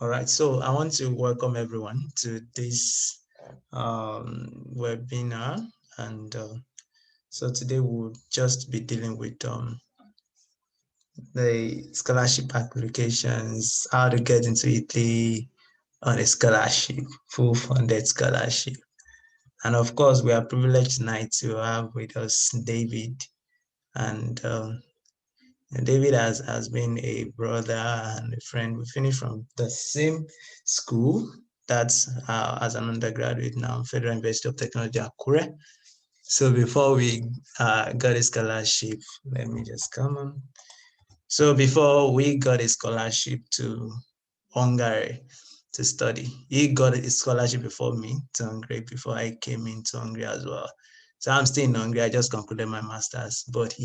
All right, so I want to welcome everyone to this webinar, and so today we'll just be dealing with the scholarship applications, how to get into Italy on a scholarship, full funded scholarship. And of course, we are privileged tonight to have with us David. And David has been a brother and a friend. We finished from the same school. That's as an undergraduate now, Federal University of Technology, Akure. So before we got a scholarship, let me just come on. So before we got a scholarship to Hungary to study, he got a scholarship before me to Hungary, before I came into Hungary as well. So I'm still in Hungary. I just concluded my master's, but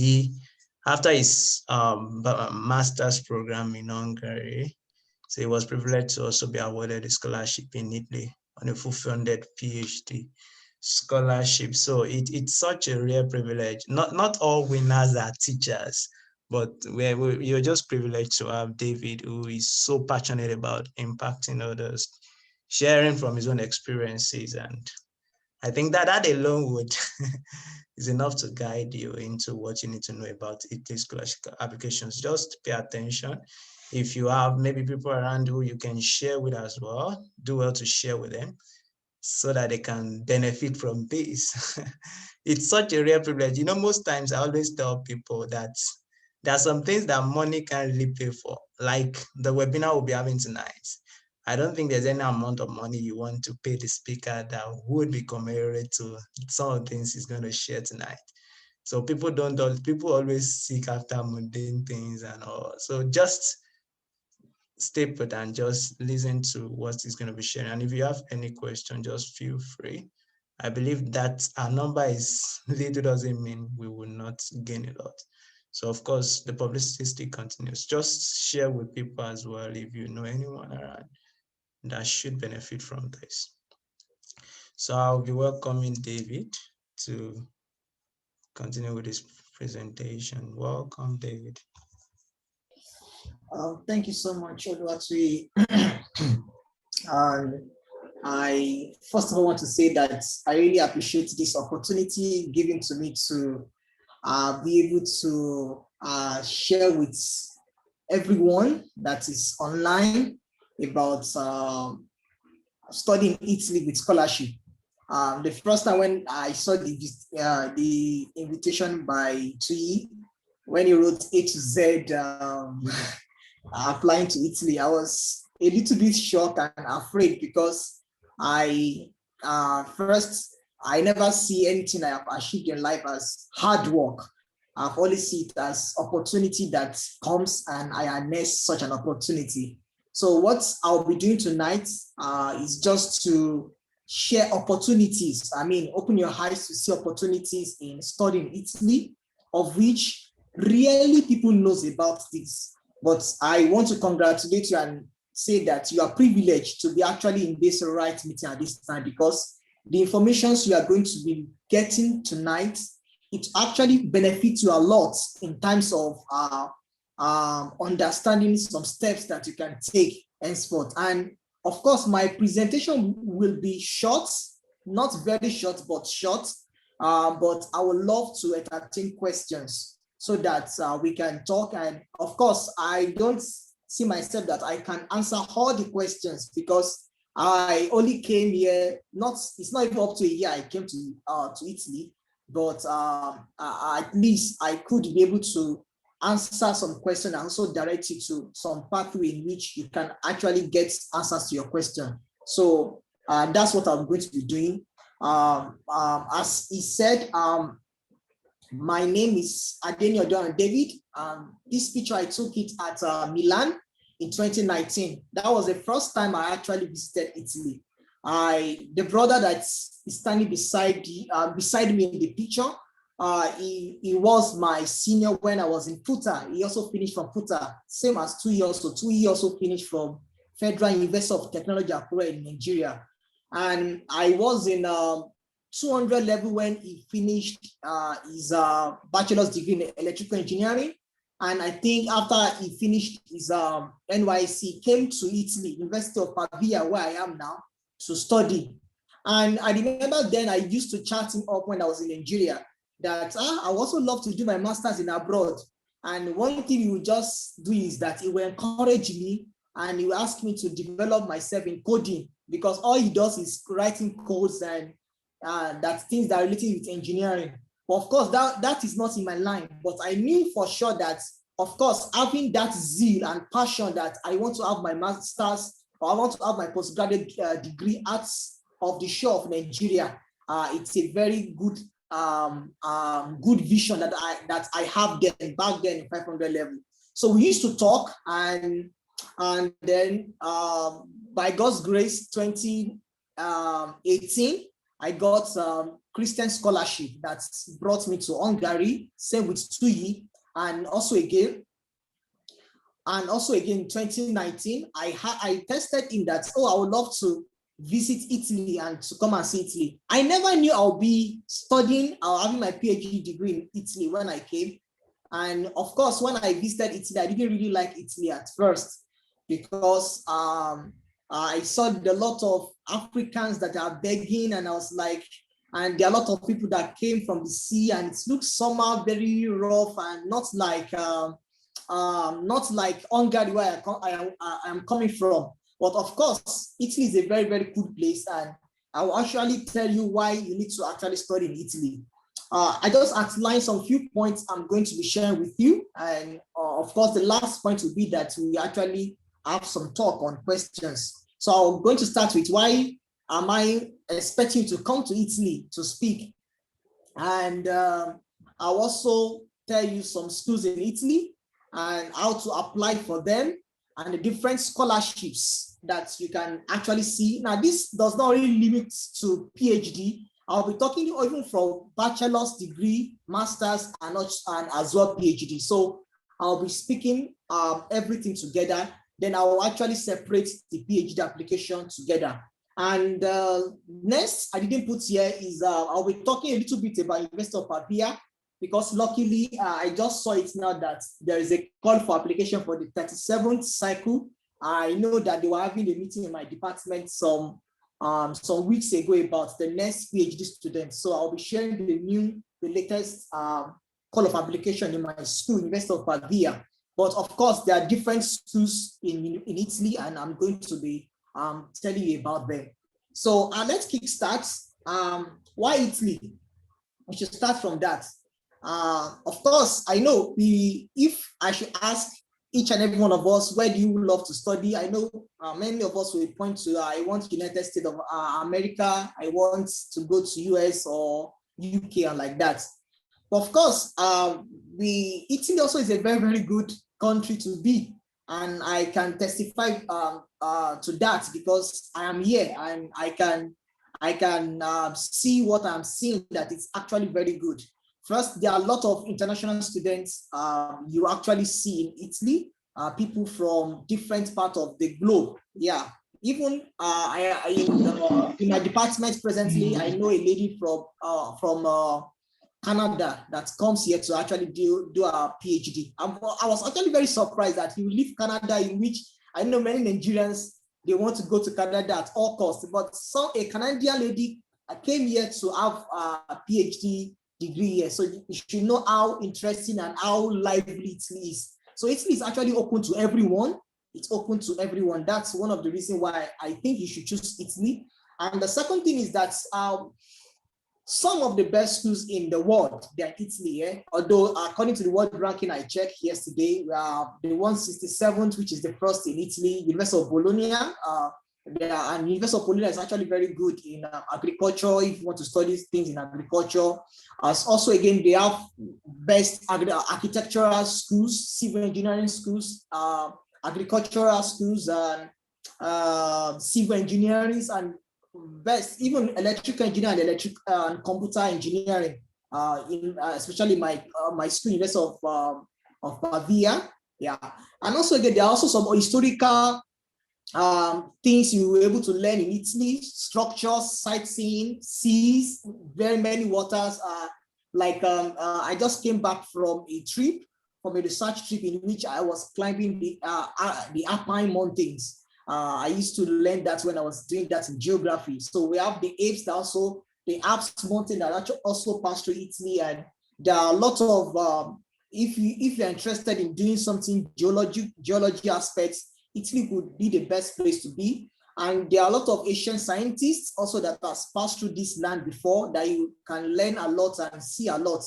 after his master's program in Hungary, so he was privileged to also be awarded a scholarship in Italy on a full-funded PhD scholarship. So it's such a rare privilege. Not all winners are teachers, but you're just privileged to have David, who is so passionate about impacting others, sharing from his own experiences. And I think that alone would is enough to guide you into what you need to know about Italy scholarship applications. Just pay attention. If you have maybe people around who you can share with as well, do well to share with them so that they can benefit from this. It's such a rare privilege. Most times I always tell people that there are some things that money can't really pay for, like the webinar we'll be having tonight. I don't think there's any amount of money you want to pay the speaker that would be commensurate to some of the things he's going to share tonight. So people always seek after mundane things and all. So just stay put and just listen to what he's going to be sharing. And if you have any question, just feel free. I believe that our number is little doesn't mean we will not gain a lot. So of course, the publicity still continues. Just share with people as well if you know anyone around that should benefit from this. So I'll be welcoming David to continue with this presentation. Welcome, David. Thank you so much, Oluwatui. And I first of all want to say that I really appreciate this opportunity given to me to be able to share with everyone that is online about studying Italy with scholarship. The first time when I saw the invitation by Tui, when he wrote A to Z applying to Italy, I was a little bit shocked and afraid because I never see anything I have achieved in life as hard work. I've always seen it as opportunity that comes and I harness such an opportunity. So what I'll be doing tonight is just to share opportunities. I mean, open your eyes to see opportunities in studying Italy, of which rarely people knows about this. But I want to congratulate you and say that you are privileged to be actually in this right meeting at this time, because the information you are going to be getting tonight, it actually benefits you a lot in terms of understanding some steps that you can take henceforth. And of course, my presentation will be short, not very short, but short. But I would love to entertain questions so that we can talk. And of course, I don't see myself that I can answer all the questions because I only came here, it's not even up to a year I came to Italy, but at least I could be able to answer some questions and also direct you to some pathway in which you can actually get answers to your question. So that's what I'm going to be doing. As he said, my name is Adeni Odoran David. This picture, I took it at Milan in 2019. That was the first time I actually visited Italy. The brother that's standing beside me in the picture, he was my senior when I was in FUTA. He also finished from FUTA, same as 2 years. So 2 years also finished from Federal University of Technology, Akure in Nigeria. And I was in 200 level when he finished his bachelor's degree in electrical engineering. And I think after he finished his NYC, came to Italy, University of Pavia, where I am now, to study. And I remember then I used to chat him up when I was in Nigeria that I also love to do my master's in abroad. And one thing he would just do is that he will encourage me and he will ask me to develop myself in coding, because all he does is writing codes and that things that are related with engineering. But of course, that is not in my line. But I knew for sure that, of course, having that zeal and passion that I want to have my master's or I want to have my postgraduate degree out of the shore of Nigeria, it's a very good good vision that I have then back then in 500 level. So we used to talk, and then by God's grace, 2018, I got Christian scholarship that brought me to Hungary, same with TUI, and also again in 2019, I tested in that, I would love to visit Italy and to come and see Italy. I never knew I'll be studying or having my PhD degree in Italy when I came. And of course, when I visited Italy, I didn't really like Italy at first because I saw a lot of Africans that are begging, and I was like, and there are a lot of people that came from the sea, and it looks somehow very rough and not like Hungary where I am coming from. But of course, Italy is a very, very good place, and I will actually tell you why you need to actually study in Italy. I just outlined some few points I'm going to be sharing with you, and of course, the last point will be that we actually have some talk on questions. So I'm going to start with why am I expecting you to come to Italy to speak, and I'll also tell you some schools in Italy and how to apply for them, and the different scholarships that you can actually see. Now, this does not really limit to PhD. I'll be talking even from bachelor's degree, master's, and as well PhD. So I'll be speaking everything together. Then I'll actually separate the PhD application together. And next, I didn't put here is I'll be talking a little bit about University of Pavia, because luckily I just saw it now that there is a call for application for the 37th cycle. I know that they were having a meeting in my department some weeks ago about the next PhD students. So I'll be sharing the latest call of application in my school, University of Pavia. But of course, there are different schools in Italy, and I'm going to be telling you about them. So let's kickstart. Why Italy? We should start from that. Of course, I know if I should ask each and every one of us, where do you love to study? I know many of us will point to, I want United States of America, I want to go to US or UK and like that. But of course, Italy also is a very, very good country to be. And I can testify to that because I am here and I can see what I'm seeing, that it's actually very good. First, there are a lot of international students you actually see in Italy, people from different parts of the globe. Yeah, even in my department presently, I know a lady from Canada that comes here to actually do a PhD. I was actually very surprised that he will leave Canada, in which I know many Nigerians, they want to go to Canada at all costs, but a Canadian lady came here to have a PhD degree here. So you should know how interesting and how lively Italy is. So Italy is actually open to everyone. It's open to everyone. That's one of the reasons why I think you should choose Italy. And the second thing is that some of the best schools in the world, they're in Italy. Although according to the world ranking I checked yesterday, the 167th, which is the first in Italy, University of Bologna. And University of Bologna is actually very good in agriculture, if you want to study things in agriculture. Also, again, they have best architectural schools, civil engineering schools, agricultural schools, and civil engineering, and best even electrical engineering and computer engineering. Especially my school, University of Pavia. Yeah, and also again, there are also some historical things you were able to learn in Italy: structures, sightseeing, seas, very many waters. I just came back from a trip from a research trip in which I was climbing the Alpine mountains. I used to learn that when I was doing that in geography. So we have the Alps, also the Alps mountain that actually also pass through Italy, and there are a lot of if you're interested in doing something geology aspects, Italy would be the best place to be. And there are a lot of Asian scientists also that has passed through this land before, that you can learn a lot and see a lot.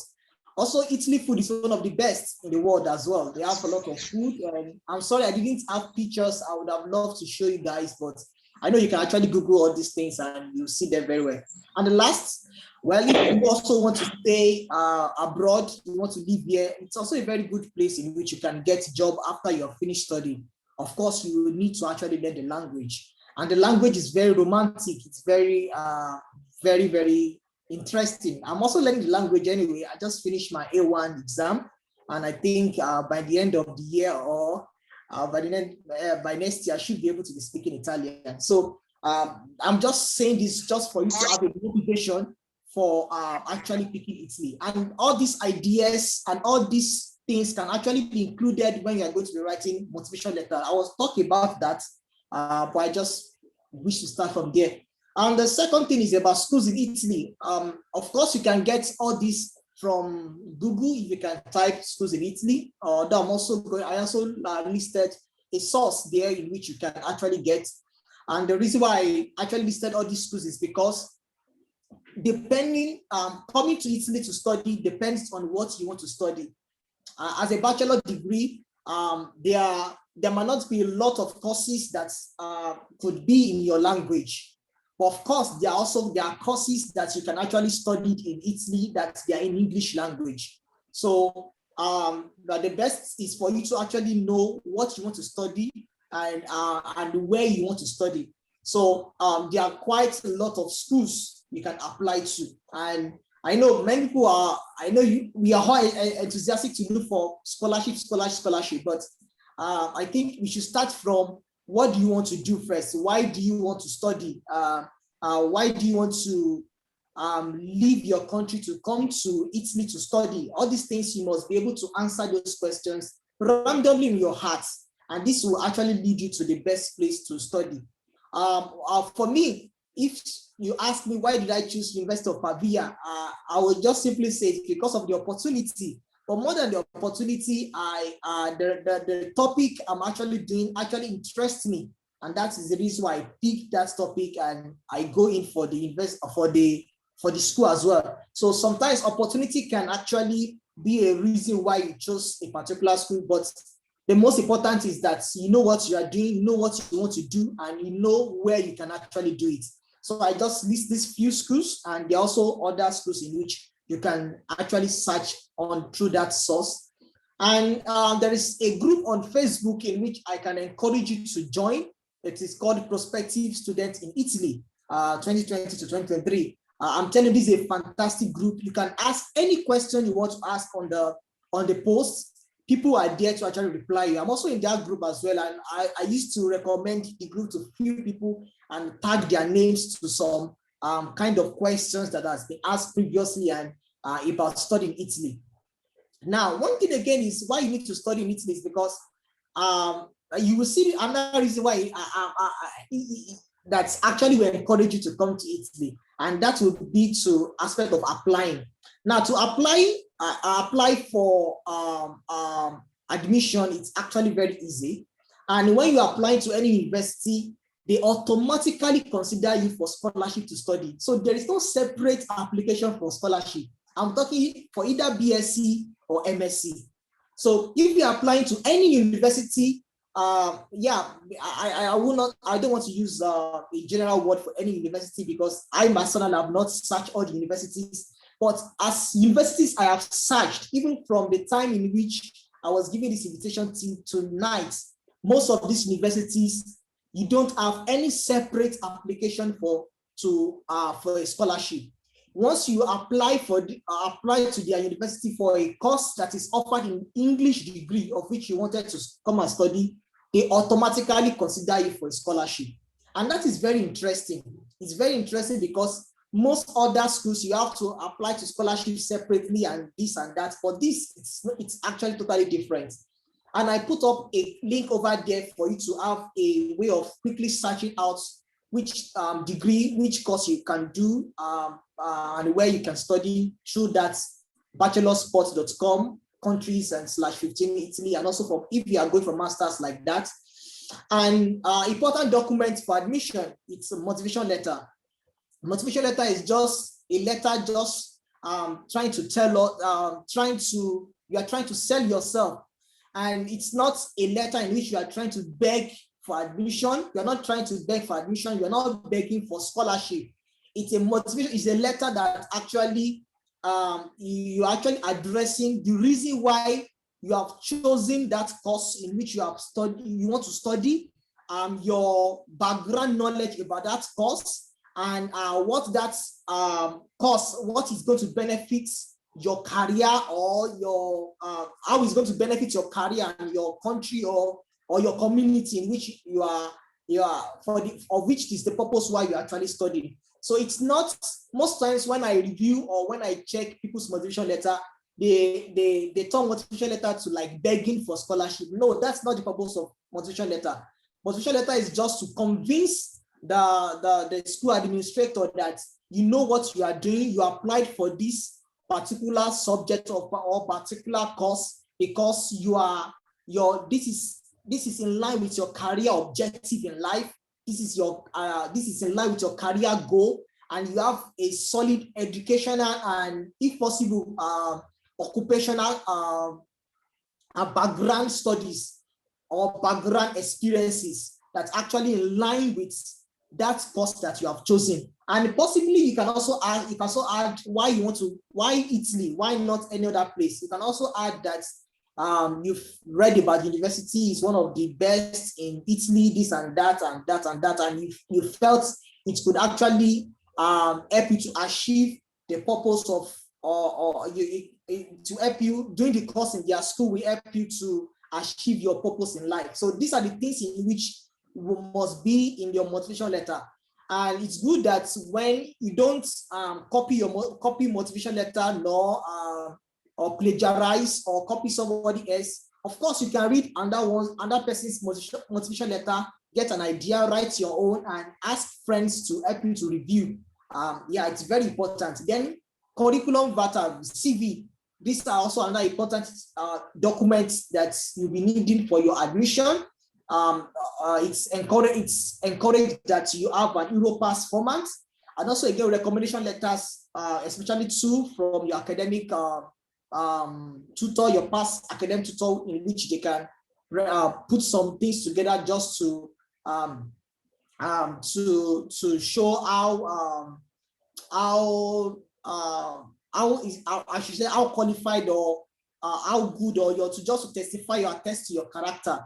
Also, Italy food is one of the best in the world as well. They have a lot of food. And I'm sorry I didn't have pictures. I would have loved to show you guys, but I know you can actually Google all these things and you'll see them very well. And the last, well, if you also want to stay abroad, you want to live here, it's also a very good place in which you can get a job after you're finished studying. Of course, you will need to actually learn the language. And the language is very romantic. It's very, very interesting. I'm also learning the language anyway. I just finished my A1 exam, and I think by the end of the year or by next year, I should be able to be speaking Italian. So I'm just saying this just for you to have a motivation for actually picking Italy. And all these ideas and all these things can actually be included when you are going to be writing motivation letter. I was talking about that, but I just wish to start from there. And the second thing is about schools in Italy. Of course, you can get all this from Google if you can type schools in Italy. I also listed a source there in which you can actually get. And the reason why I actually listed all these schools is because depending, coming to Italy to study depends on what you want to study. As a bachelor degree, there might not be a lot of courses that could be in your language. But of course, there are courses that you can actually study in Italy that they are in English language. So the best is for you to actually know what you want to study and where you want to study. So there are quite a lot of schools you can apply to. And I know many people we are all enthusiastic to look for scholarship, but I think we should start from what do you want to do first? Why do you want to study? Why do you want to leave your country to come to Italy to study? All these things, you must be able to answer those questions randomly in your heart. And this will actually lead you to the best place to study. For me, if you ask me why did I choose University of Pavia, I would just simply say it's because of the opportunity. But more than the opportunity, the topic I'm actually doing actually interests me, and that is the reason why I picked that topic and I go in for the school as well. So sometimes opportunity can actually be a reason why you chose a particular school, but the most important is that you know what you are doing, you know what you want to do, and you know where you can actually do it. So I just list these few schools, and there are also other schools in which you can actually search on through that source. And there is a group on Facebook in which I can encourage you to join. It is called Prospective Students in Italy, 2020 to 2023. I'm telling you, this is a fantastic group. You can ask any question you want to ask on the post. People are there to actually reply you. I'm also in that group as well, and I used to recommend the group to few people and tag their names to some kind of questions that has been asked previously and about studying Italy. Now, one thing again is why you need to study in Italy is because you will see another reason why that's actually will encourage you to come to Italy, and that would be to aspect of applying. Now, to apply for admission, it's actually very easy. And when you apply to any university, they automatically consider you for scholarship to study. So there is no separate application for scholarship. I'm talking for either BSc or MSc. So if you're applying to any university, I don't want to use a general word for any university because I myself have not searched all the universities. But as universities I have searched, even from the time in which I was given this invitation to tonight, most of these universities, you don't have any separate application for a scholarship. Once you apply to their university for a course that is offered in English degree of which you wanted to come and study, they automatically consider you for a scholarship. And that is very interesting. It's very interesting because most other schools, you have to apply to scholarship separately and this and that. For this, it's actually totally different. And I put up a link over there for you to have a way of quickly searching out which degree, which course you can do, and where you can study through that bachelorsports.com, countries and /15 Italy, and also from if you are going for masters like that. And important document for admission, it's a motivation letter. Motivation letter is just a letter just trying to tell, you are trying to sell yourself. And it's not a letter in which you are trying to beg for admission. You're not trying to beg for admission. You're not begging for scholarship. It's a motivation. It's a letter that actually you're actually addressing the reason why you have chosen that course in which you have studied. You want to study, your background knowledge about that course, and what that course, what is going to benefit your career, or your how it's going to benefit your career and your country, or your community in which you are of which is the purpose why you are actually studying. So it's not, most times when I review or when I check people's motivation letter, they turn motivation letter to like begging for scholarship. No, that's not the purpose of motivation letter. Motivation letter is just to convince the school administrator that you know what you are doing. You applied for this particular subject or particular course because this is in line with your career objective in life. This is in line with your career goal, and you have a solid educational and, if possible, occupational background studies or background experiences that's actually in line with that course that you have chosen. And possibly you can also add why Italy, why not any other place. You can also add that you've read about university is one of the best in Italy, this and that and that and that, and you felt it could actually help you to achieve the purpose of, to help you doing the course in their school will help you to achieve your purpose in life. So these are the things in which must be in your motivation letter. And it's good that when you don't copy motivation letter, nor or plagiarize or copy somebody else. Of course, you can read another person's motivation letter, get an idea, write your own, and ask friends to help you to review. Yeah, it's very important. Then curriculum vitae, CV. These are also another important documents that you'll be needing for your admission. It's encouraged that you have an Europass format, and also again recommendation letters, especially two from your academic tutor, your past academic tutor, in which they can put some things together just to show how qualified or how good, or just to testify or attest to your character.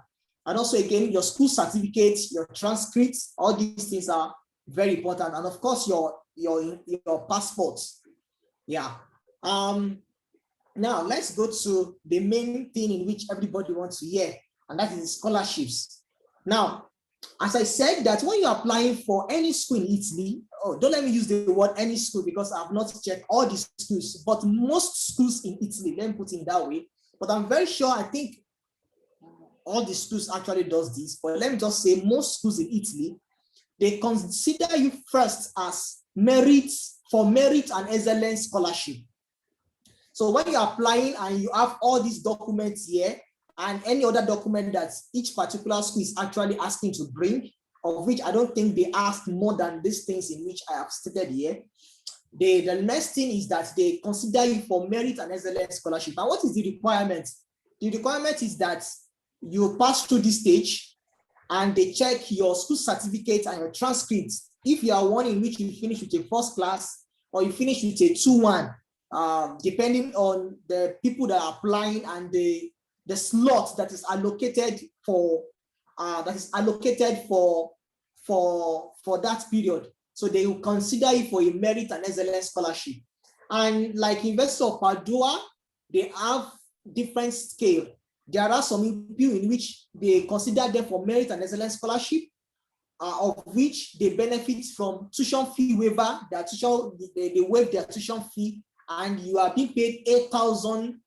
And also again, your school certificates, your transcripts, all these things are very important. And of course, your passports. Yeah. Now let's go to the main thing in which everybody wants to hear, and that is scholarships. Now, as I said, that when you're applying for any school in Italy, don't let me use the word any school because I've not checked all the schools, but most schools in Italy, let me put it in that way. But I'm very sure, I think all the schools actually does this, but let me just say most schools in Italy, they consider you first as merit and excellence scholarship. So when you're applying and you have all these documents here and any other document that each particular school is actually asking to bring, of which I don't think they ask more than these things in which I have stated here, the next thing is that they consider you for merit and excellence scholarship. And what is the requirement? The requirement is that you pass through this stage and they check your school certificate and your transcripts. If you are one in which you finish with a first class or you finish with a 2-1, depending on the people that are applying and the slot that is allocated for that period. So they will consider you for a merit and excellence scholarship. And like University of Padua, they have different scale. There are some people in which they consider them for merit and excellence scholarship. of which they benefit from tuition fee waiver. They waive their tuition fee, and you are being paid 8,000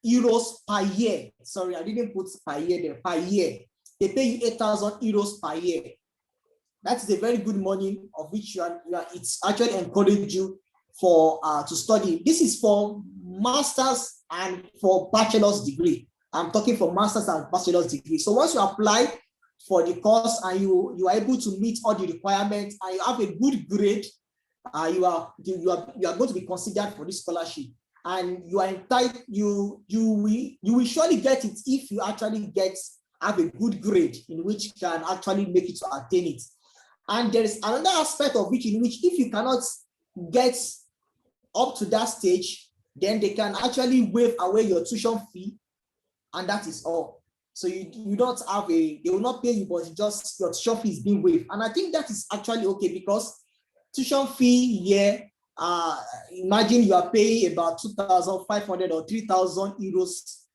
euros per year. Sorry, I didn't put per year there. Per year, they pay you 8,000 euros per year. That is a very good money, of which it's actually encourage you for to study. This is for masters and for bachelor's degree. I'm talking for masters and bachelor's degree. So once you apply for the course and you are able to meet all the requirements and you have a good grade, you are going to be considered for this scholarship, and you are entitled. You will surely get it if you actually have a good grade in which can actually make it to attain it. And there is another aspect of which, in which if you cannot get up to that stage, then they can actually waive away your tuition fee, and that is all. So you don't have they will not pay you, but just your tuition fee is being waived. And I think that is actually okay, because tuition fee here, imagine you are paying about 2,500 or 3,000 euros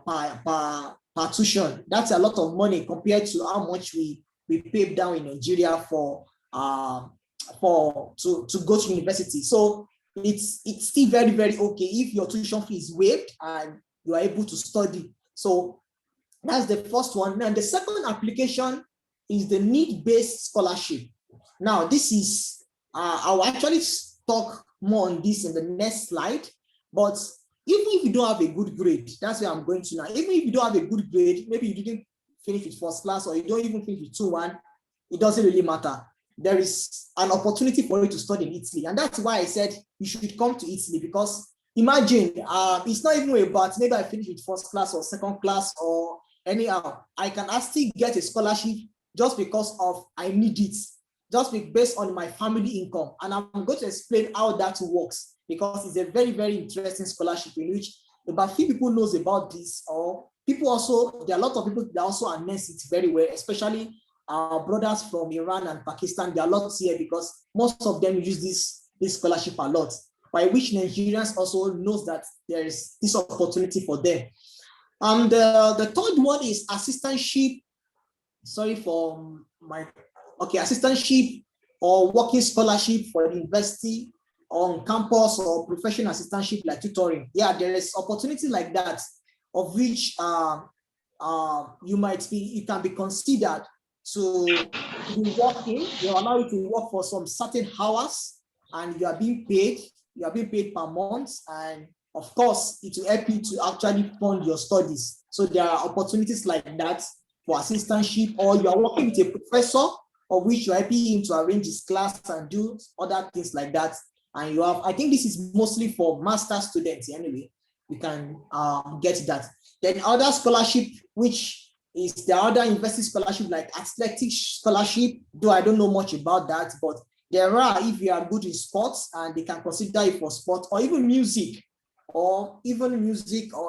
per tuition. That's a lot of money compared to how much we pay down in Nigeria to go to university. So it's still very, very okay if your tuition fee is waived and you are able to study. So that's the first one. And the second application is the need-based scholarship. Now, this is, I'll actually talk more on this in the next slide, but even if you don't have a good grade, that's where I'm going to now. Even if you don't have a good grade, maybe you didn't finish with first class, or you don't even finish with 2-1, it doesn't really matter. There is an opportunity for you to study in Italy. And that's why I said you should come to Italy, because imagine, it's not even about maybe I finish with first class or second class or anyhow. I can actually get a scholarship just because of I need it, just based on my family income. And I'm going to explain how that works, because it's a very, very interesting scholarship in which about few people knows about this, or people also, there are a lot of people that also announce it very well, especially our brothers from Iran and Pakistan. There are lots here because most of them use this scholarship a lot, by which Nigerians also knows that there is this opportunity for them. And the third one is assistantship. Sorry for my, okay, assistantship or working scholarship for the university on campus, or professional assistantship like tutoring. Yeah, there is opportunity like that, of which you can be considered to be working. They allow you to work for some certain hours, and you are being paid per month, and of course it will help you to actually fund your studies. So there are opportunities like that for assistantship, or you are working with a professor, of which you are helping him to arrange his class and do other things like that. And you have, I think this is mostly for master students anyway, you can get that. Then other scholarship, which is the other university scholarship like athletic scholarship, though I don't know much about that, but there are, if you are good in sports, and they can consider it for sports, or even music, or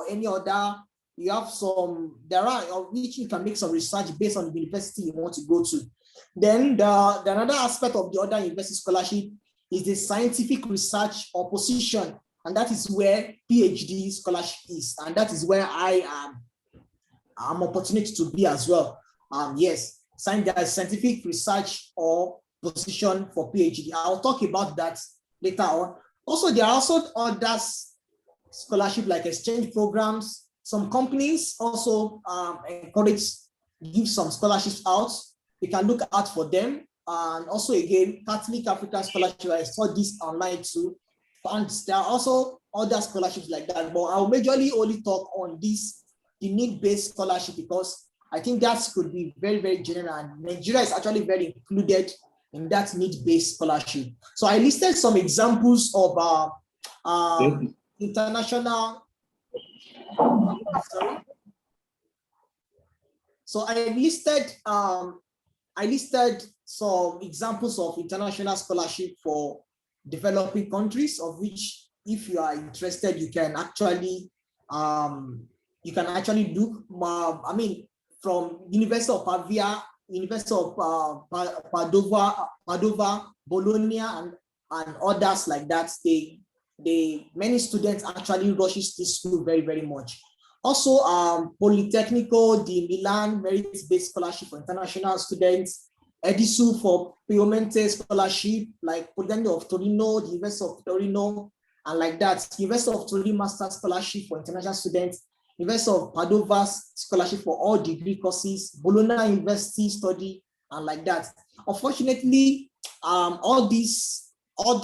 any other. You have some, there are, of which you can make some research based on the university you want to go to. Then the another aspect of the other university scholarship is the scientific research or position, and that is where PhD scholarship is, and that is where I am opportunity to be as well. Yes, scientific research or position for PhD. I'll talk about that later on. Also, there are also other scholarship like exchange programs. Some companies also give some scholarships out. You can look out for them. And also again, Catholic African Scholarship, I saw this online too. And there are also other scholarships like that, but I'll majorly only talk on the need-based scholarship, because I think that could be very, very general, and Nigeria is actually very included in that need-based scholarship. So I listed some examples of international, sorry. So I listed some examples of international scholarship for developing countries, of which, if you are interested, you can actually look. I mean, from University of Pavia, University of Padova, Bologna, and others like that. Many students actually rushes this school very, very much. Also, Politecnico di Milan merit-based scholarship for international students. Edisu for Piemonte Scholarship, like Potendo of Torino, the University of Torino, and like that. University of Torino Master Scholarship for international students, University of Padova Scholarship for all degree courses, Bologna University study, and like that. Unfortunately, all these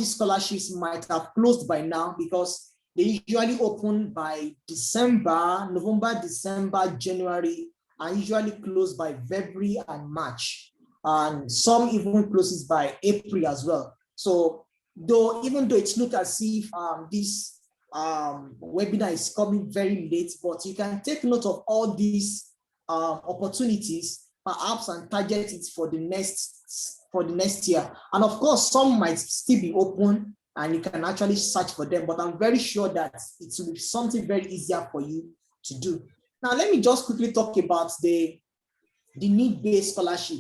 scholarships might have closed by now because they usually open by December, November, December, January, and usually close by February and March. And some even closes by April as well. So even though it looks as if this webinar is coming very late, but you can take note of all these opportunities, perhaps, and target it for the next year. And of course, some might still be open and you can actually search for them, but I'm very sure that it will be something very easier for you to do. Now, let me just quickly talk about the need-based scholarship,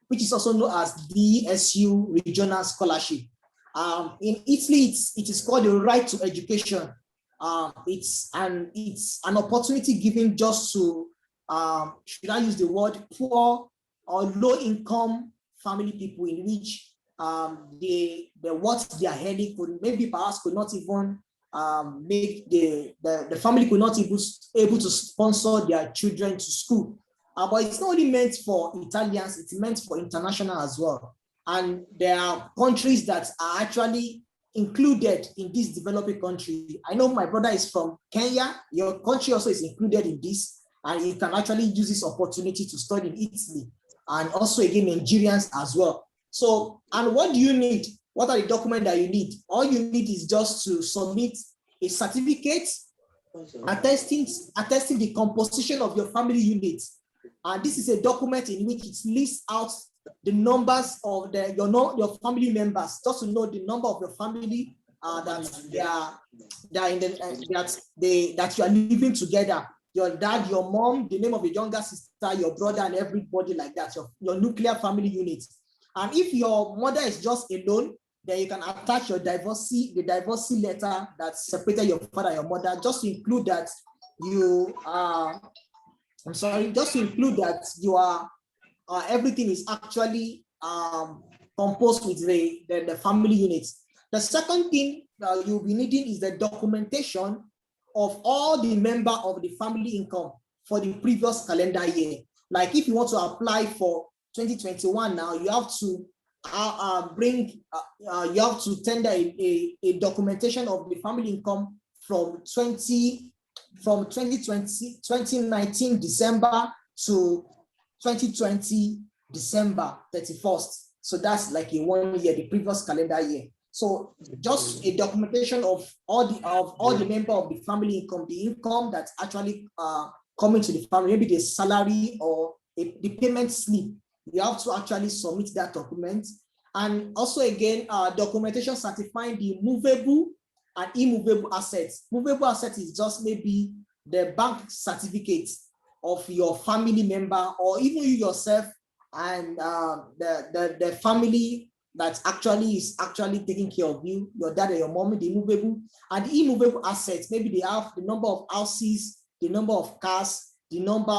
which is also known as DSU Regional Scholarship. In Italy, it is called the right to education. It's an opportunity given just to, should I use the word, poor or low-income family people in which what they are earning could maybe perhaps could not even make the family could not able to sponsor their children to school. But it's not only meant for Italians, it's meant for international as well. And there are countries that are actually included in this developing country. I know my brother is from Kenya. Your country also is included in this, and you can actually use this opportunity to study in Italy, and also again Nigerians as well. So, and what do you need? What are the documents that you need? All you need is just to submit a certificate attesting the composition of your family unit. And this is a document in which it lists out the numbers of your family members, just to know the number of your family that you are living together. Your dad, your mom, the name of your younger sister, your brother, and everybody like that, your nuclear family unit. And if your mother is just alone, then you can attach the divorcee letter that separated your father and your mother, just to include that you are, just to include that you are, everything is actually composed with the family units. The second thing you'll be needing is the documentation of all the members of the family income for the previous calendar year. Like if you want to apply for 2021 now, you have to you have to tender a documentation of the family income from 2019 December to 2020 December 31st. So that's like a 1 year, the previous calendar year. So just a documentation of all the members of the family income, the income that's actually coming to the family, maybe the salary or the payment slip. You have to actually submit that document. And also again, documentation certifying the movable and immovable assets. Movable assets is just maybe the bank certificate of your family member, or even you yourself, and the family that is actually taking care of you, your dad or your mom, the movable. And the immovable assets, maybe they have the number of houses, the number of cars, the number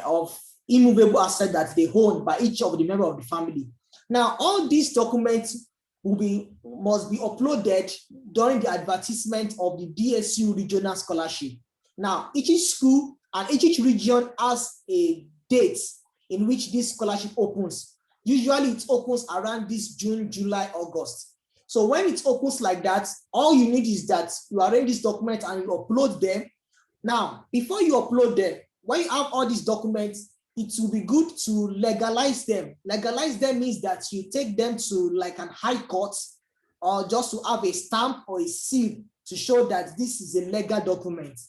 of immovable assets that they own by each of the members of the family. Now, all these documents must be uploaded during the advertisement of the DSU Regional Scholarship. Now, each school and each region has a date in which this scholarship opens. Usually it opens around this June, July, August. So when it opens like that, all you need is that you arrange this document and you upload them. Now, before you upload them, when you have all these documents, it will be good to legalize them. Legalize them means that you take them to like an high court, or just to have a stamp or a seal to show that this is a legal document.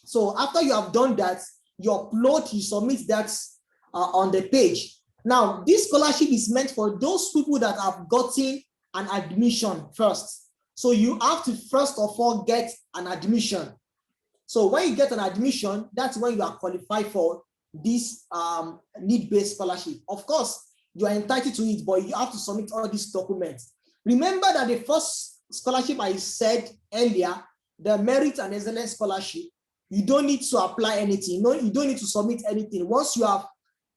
So after you have done that, you submit that on the page. Now, this scholarship is meant for those people that have gotten an admission first. So you have to first of all get an admission. So when you get an admission, that's when you are qualified for this need-based scholarship. Of course, you are entitled to it, but you have to submit all these documents. Remember that the first scholarship I said earlier, the merit and excellence scholarship, you don't need to apply anything. No, you don't need to submit anything. Once you have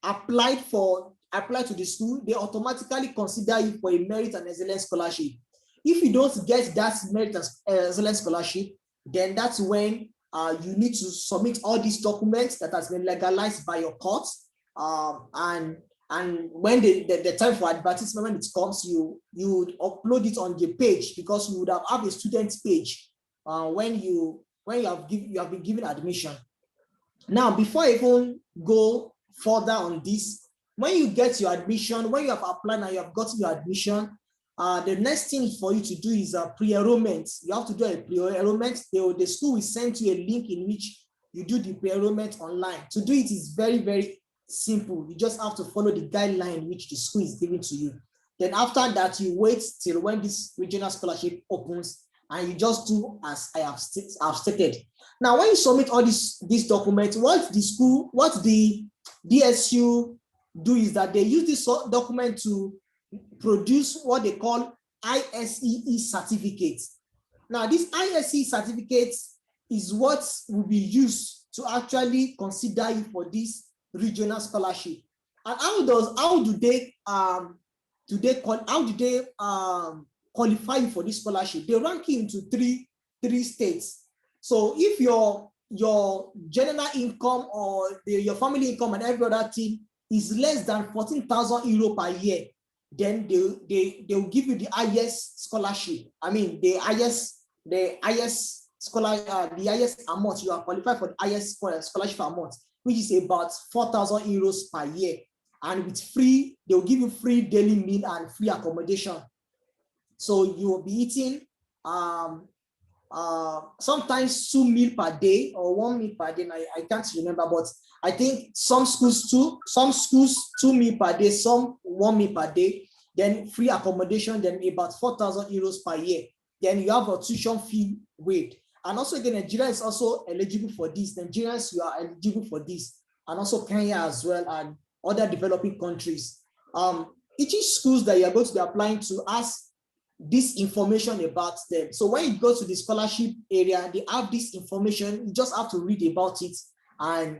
applied for apply to the school, they automatically consider you for a merit and excellence scholarship. If you don't get that merit and excellence scholarship, then that's when you need to submit all these documents that has been legalized by your court. And when the time for advertisement, when it comes, you would upload it on the page, because you would have a student page when you have been given admission. Now, before I even go further on this, when you get your admission, when you have applied and you have gotten your admission, the next thing for you to do is a pre-enrollment. You have to do a pre-enrollment. The school will send you a link in which you do the pre-enrollment online. To do it is very, very simple. You just have to follow the guideline which the school is giving to you. Then after that, you wait till when this regional scholarship opens, and you just do as I have stated. Now, when you submit all these documents, what the DSU do is that they use this document to produce what they call ISEE certificates. Now, this ISEE certificate is what will be used to actually consider you for this regional scholarship. And how do they qualify you for this scholarship? They rank you into three states. So if your general income or your family income and every other thing is less than 14,000 euro per year, then they will give you the highest scholarship. I mean, the highest amount. You are qualified for the highest scholarship amount, which is about 4,000 euros per year, and with they will give you free daily meal and free accommodation. So you will be eating sometimes 2 meals per day or 1 meal per day. I can't remember, but I think some schools 2 meals per day, some 1 meal per day, then free accommodation, then about 4,000 euros per year. Then you have a tuition fee waived. And also again, Nigeria is also eligible for this. Nigerians, you are eligible for this. And also Kenya as well, and other developing countries. Each schools that you are going to be applying to ask this information about them. So when you go to the scholarship area, they have this information. You just have to read about it and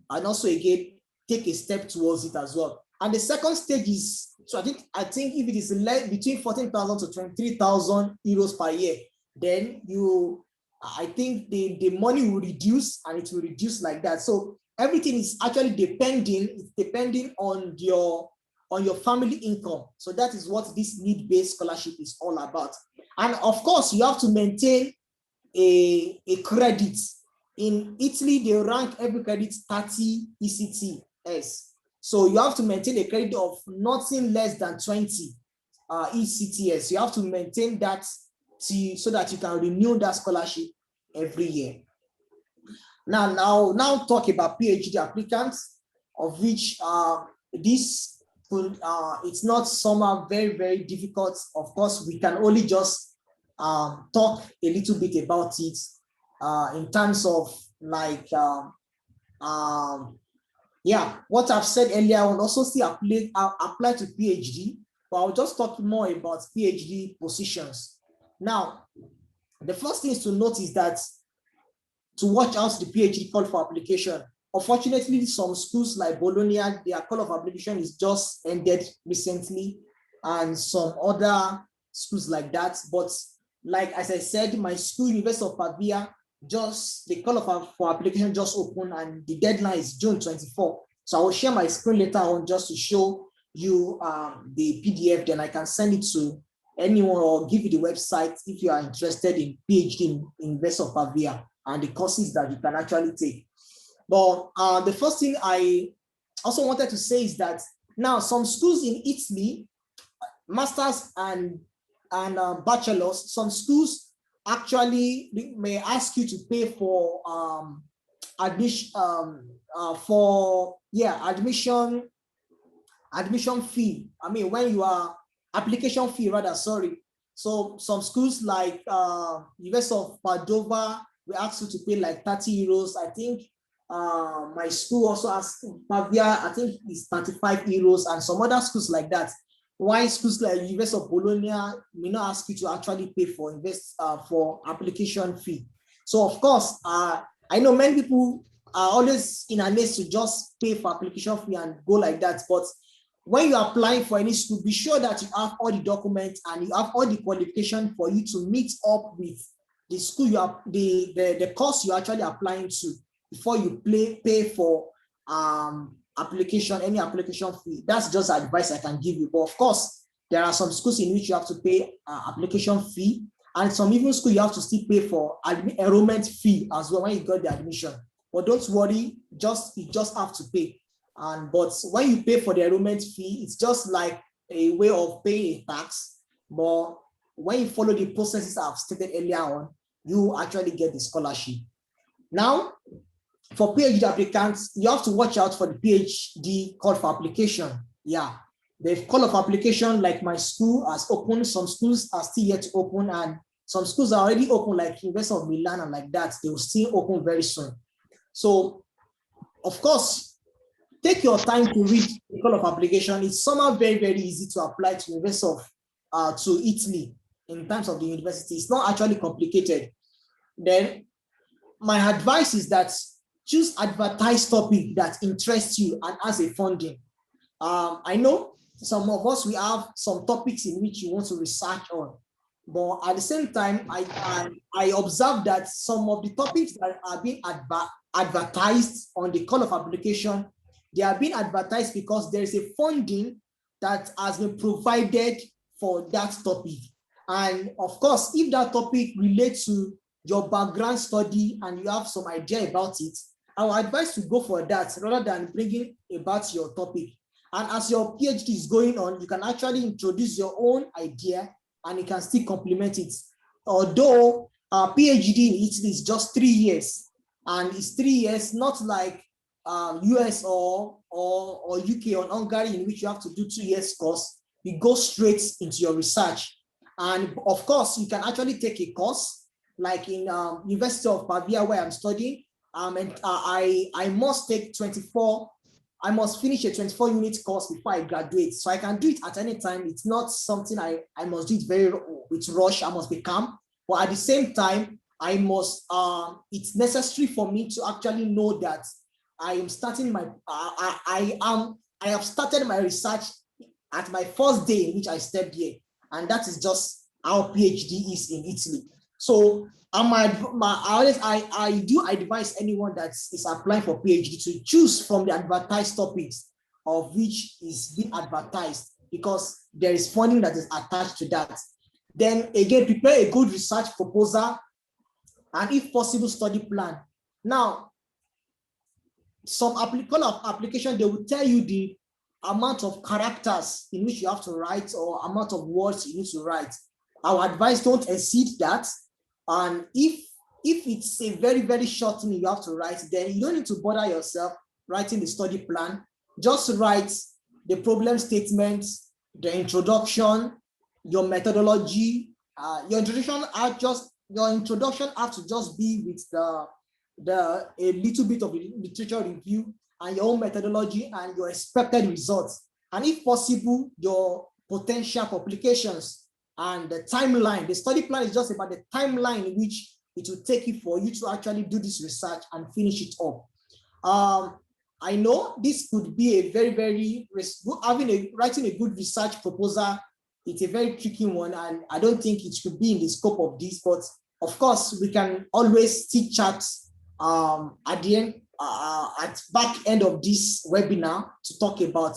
also again take a step towards it as well. And the second stage is, so I think if it is between 14,000 to 23,000 euros per year, then I think the money will reduce, and it will reduce like that. So everything is actually depending on your family income. So that is what this need-based scholarship is all about. And of course, you have to maintain a credit. In Italy, they rank every credit 30 ECTS. So you have to maintain a credit of nothing less than 20 ECTS. You have to maintain that so that you can renew that scholarship every year. Now talk about PhD applicants, of which this it's not somehow very, very difficult. Of course, we can only just talk a little bit about it in terms of like what I've said earlier. I will also see apply to PhD, but I'll just talk more about PhD positions. Now, the first thing is to note is that to watch out the PhD call for application. Unfortunately, some schools like Bologna, their call of application is just ended recently, and some other schools like that. But like as I said, my school, University of Pavia, just the call for application just opened, and the deadline is June 24. So I will share my screen later on just to show you the PDF. Then I can send it to anyone or give you the website if you are interested in PhD in University of Pavia and the courses that you can actually take. But the first thing I also wanted to say is that now some schools in Italy, masters and bachelors, some schools actually may ask you to pay for admission fee. I mean, when you are application fee rather, sorry. So some schools like University of Padova will ask you to pay like 30 euros. I think my school also asked Pavia, I think it's 35 euros, and some other schools like that. Why schools like University of Bologna may not ask you to actually pay for application fee. So of course, I know many people are always in a race to just pay for application fee and go like that. But when you are applying for any school, be sure that you have all the documents and you have all the qualification for you to meet up with the school you are the course you're actually applying to before you pay for any application fee. That's just advice I can give you. But of course, there are some schools in which you have to pay application fee, and some even school you have to still pay for enrollment fee as well when you got the admission. But don't worry, you just have to pay. But when you pay for the enrollment fee, it's just like a way of paying a tax. But when you follow the processes I've stated earlier on, you actually get the scholarship. Now, for PhD applicants, you have to watch out for the PhD call for application. Yeah, the call of application, like my school, has opened. Some schools are still yet to open, and some schools are already open, like University of Milan and like that. They will still open very soon. So, of course, take your time to read the call of application. It's somehow very, very easy to apply to University of to Italy in terms of the university. It's not actually complicated. Then my advice is that choose advertised topic that interests you and has a funding. I know some of us, we have some topics in which you want to research on, but at the same time, I observe that some of the topics that are being advertised on the call of application, they are being advertised because there is a funding that has been provided for that topic. And of course, if that topic relates to your background study and you have some idea about it, I would advise to go for that rather than bringing about your topic. And as your PhD is going on, you can actually introduce your own idea and you can still complement it. Although a PhD in Italy is just 3 years, and it's 3 years, not like US or UK or Hungary, in which you have to do 2 years course. You go straight into your research. And of course, you can actually take a course, like in University of Pavia, where I'm studying. And I must take 24, I must finish a 24-unit course before I graduate. So I can do it at any time. It's not something I must do it with rush. I must be calm. But at the same time, I must, it's necessary for me to actually know that I am starting my, I have started my research at my first day in which I stepped here. And that is just how PhD is in Italy. So I do advise anyone that is applying for PhD to choose from the advertised topics of which is being advertised, because there is funding that is attached to that. Then again, prepare a good research proposal and if possible, study plan. Now, some application, they will tell you the amount of characters in which you have to write or amount of words you need to write. I would advise don't exceed that. And if it's a very, very short thing you have to write, then you don't need to bother yourself writing the study plan. Just write the problem statement, the introduction, your methodology. Your introduction has to just be with a little bit of literature review and your own methodology and your expected results. And if possible, your potential publications and the timeline. The study plan is just about the timeline in which it will take you for you to actually do this research and finish it up. I know this could be a very, very, writing a good research proposal. It's a very tricky one, and I don't think it should be in the scope of this, but of course, we can always still chat at the end, at back end of this webinar to talk about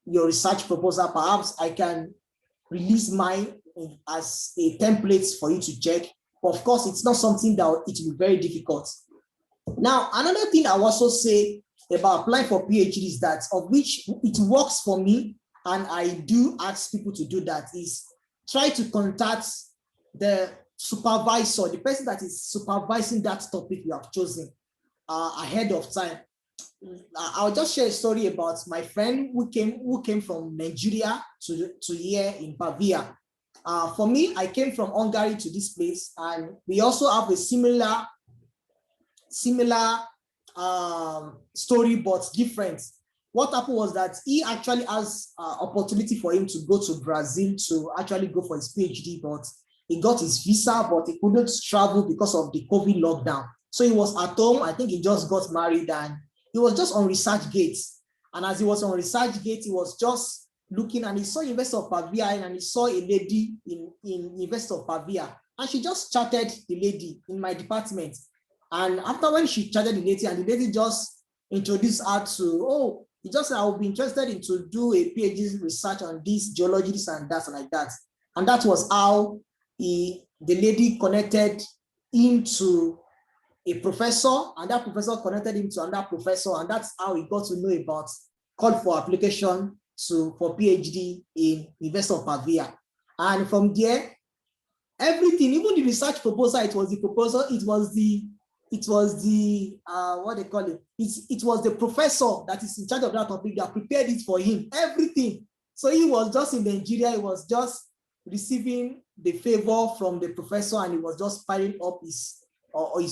your research proposal. Perhaps I can release mine as a template for you to check. But of course, it's not something that it will be very difficult. Now, another thing I also say about applying for PhD is that, of which it works for me, and I do ask people to do that, is try to contact the supervisor, the person that is supervising that topic you have chosen ahead of time. I'll just share a story about my friend who came from Nigeria to here in Pavia. For me, I came from Hungary to this place, and we also have a similar story, but different. What happened was that he actually has opportunity for him to go to Brazil to actually go for his PhD, but he got his visa, but he couldn't travel because of the COVID lockdown. So he was at home. I think he just got married and he was just on ResearchGate. And as he was on ResearchGate, he was just looking, and he saw University of Pavia, and he saw a lady in University of Pavia, and she just chatted the lady in my department. And after when she chatted the lady, and the lady just introduced her to, oh, he just said, I would be interested in to do a PhD research on this geology, this and that, and like that. And that was how the lady connected into a professor, and that professor connected him to another professor, and that's how he got to know about call for application for PhD in University of Pavia. And from there, everything, even the research proposal, it was the proposal, it was the what they call it, it was the professor that is in charge of that topic that prepared it for him, everything. So he was just in Nigeria, he was just receiving the favor from the professor, and he was just piling up his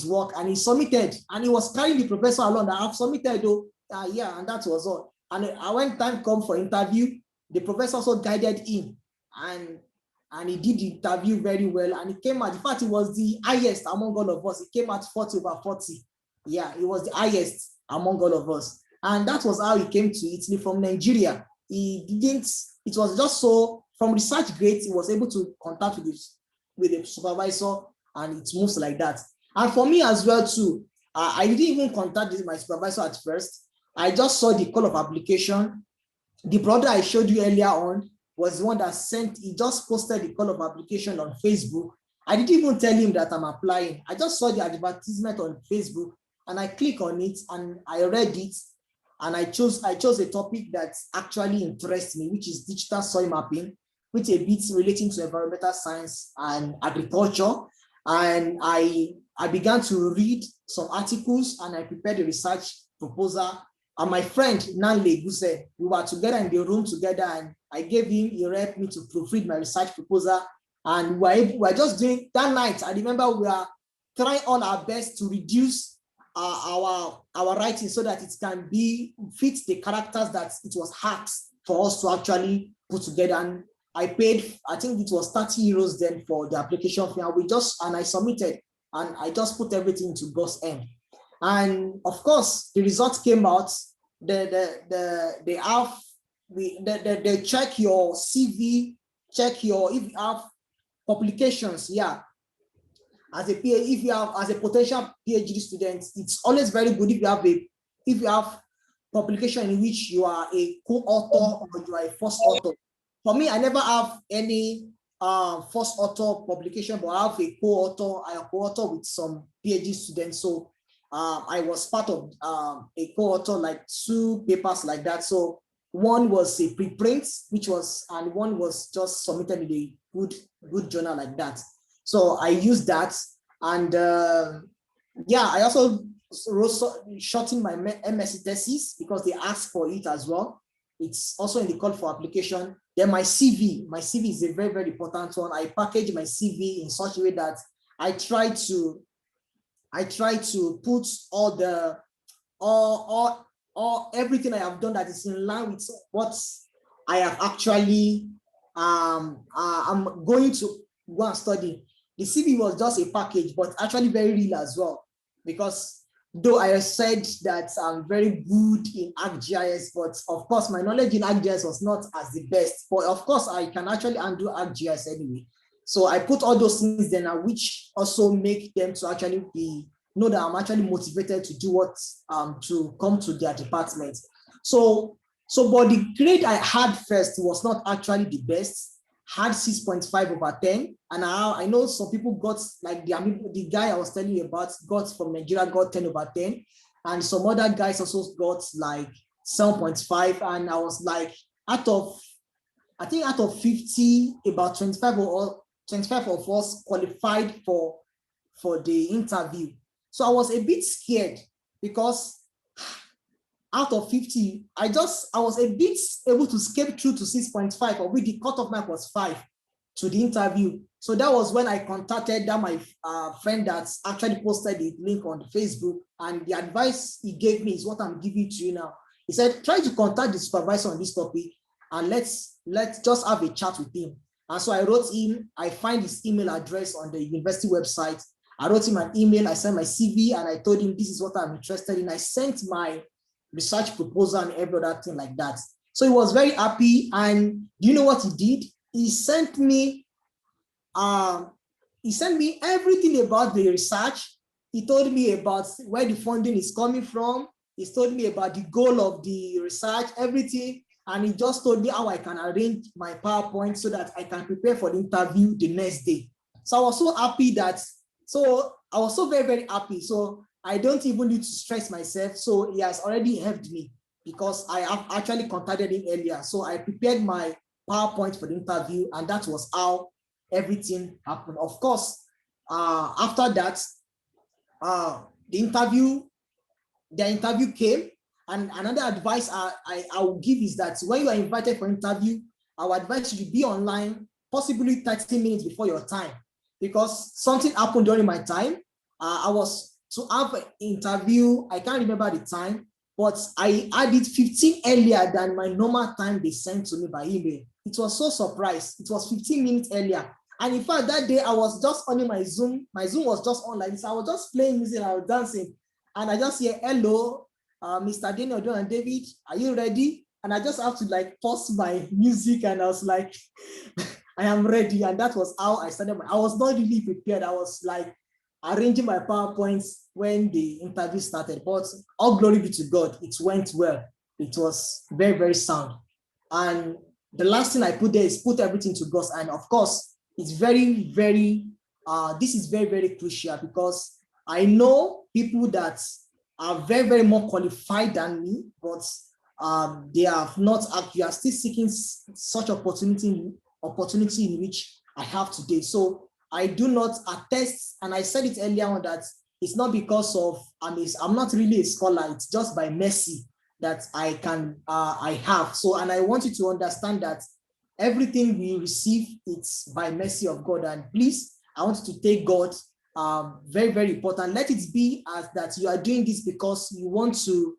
work, and he submitted, and he was carrying the professor along that I've submitted though. Yeah, and that was all. And when time come for interview, the professor also guided him, and he did the interview very well, and he came out, in fact, it was the highest among all of us. He came at 40/40. Yeah, it was the highest among all of us. And that was how he came to Italy from Nigeria. It was just so, from research grades, he was able to contact with the supervisor, and it moves like that. And for me as well too, I didn't even contact my supervisor at first. I just saw the call of application. The brother I showed you earlier on was the one that he just posted the call of application on Facebook. I didn't even tell him that I'm applying. I just saw the advertisement on Facebook, and I clicked on it, and I read it, and I chose a topic that actually interests me, which is digital soil mapping, with a bit relating to environmental science and agriculture. And I began to read some articles, and I prepared a research proposal. And my friend Nanle Guse, we were together in the room together, and I gave him, he helped me to proofread my research proposal. And we were just doing that night. I remember we are trying all our best to reduce our writing so that it can fit the characters that it was hard for us to actually put together. And I paid, I think it was 30 euros then for the application fee, and I submitted, and I just put everything into God's hand. And of course, the results came out. They check your CV, check your, if you have publications, yeah. As a potential PhD student, it's always very good if you have publication in which you are a co-author or you are a first author. For me, I never have any first author publication, but I have a co-author. I am co-author with some PhD students. So I was part of a co-author, like 2 papers like that. So one was a preprint, and one was just submitted in a good journal like that. So I used that, and yeah, I also shortened my MSc thesis because they asked for it as well. It's also in the call for application. Then my CV is a very, very important one. I package my CV in such a way that I try to put all everything I have done that is in line with what I have actually I'm going to go and study. The CV was just a package, but actually very real as well, because though I said that I'm very good in ArcGIS, but of course my knowledge in ArcGIS was not as the best. But of course I can actually undo ArcGIS anyway. So I put all those things then, which also make them to actually know that I'm actually motivated to do what to come to their department. So but the grade I had first was not actually the best. Had 6.5/10, and I know some people got, like the guy I was telling you about got from Nigeria got 10/10, and some other guys also got like 7.5, and I was like, out of 50, about 25 of us qualified for the interview. So I was a bit scared because out of 50, I was a bit able to skip through to 6.5, of which the cutoff mark was 5 to the interview. So that was when I contacted my friend that's actually posted the link on Facebook, and the advice he gave me is what I'm giving to you now. He said, try to contact the supervisor on this topic, and let's just have a chat with him. And so I wrote him, I find his email address on the university website. I wrote him an email, I sent my CV, and I told him this is what I'm interested in. I sent my research proposal and every other thing like that. So he was very happy. And do you know what he did? He sent me everything about the research. He told me about where the funding is coming from. He told me about the goal of the research, everything. And he just told me how I can arrange my PowerPoint so that I can prepare for the interview the next day. So I was so happy I was so very, very happy. So I don't even need to stress myself. So he has already helped me because I have actually contacted him earlier. So I prepared my PowerPoint for the interview, and that was how everything happened. Of course, after that, the interview came, and another advice I will give is that when you are invited for interview, I would advise you to be online possibly 30 minutes before your time, because something happened during my time. I was to have an interview, I can't remember the time, but I had it 15 earlier than my normal time they sent to me by email. It was so surprised. It was 15 minutes earlier. And in fact, that day I was just on my Zoom. My Zoom was just on like this. I was just playing music, I was dancing. And I just hear, hello, Mr. Daniel, John, and David, are you ready? And I just have to like pause my music, and I was like, I am ready. And that was how I started. I was not really prepared. I was like arranging my PowerPoints when the interview started. But all glory be to God, it went well. It was very, very sound. And the last thing I put there is put everything to God. And of course, it's very, very, this is very, very crucial, because I know people that are very, very more qualified than me, but they have not, you are still seeking such opportunity in which I have today. So I do not attest, and I said it earlier on, that it's not because of, I'm not really a scholar, it's just by mercy that I have. So, and I want you to understand that everything we receive, it's by mercy of God. And please, I want you to take God very, very important. Let it be as that you are doing this because you want to,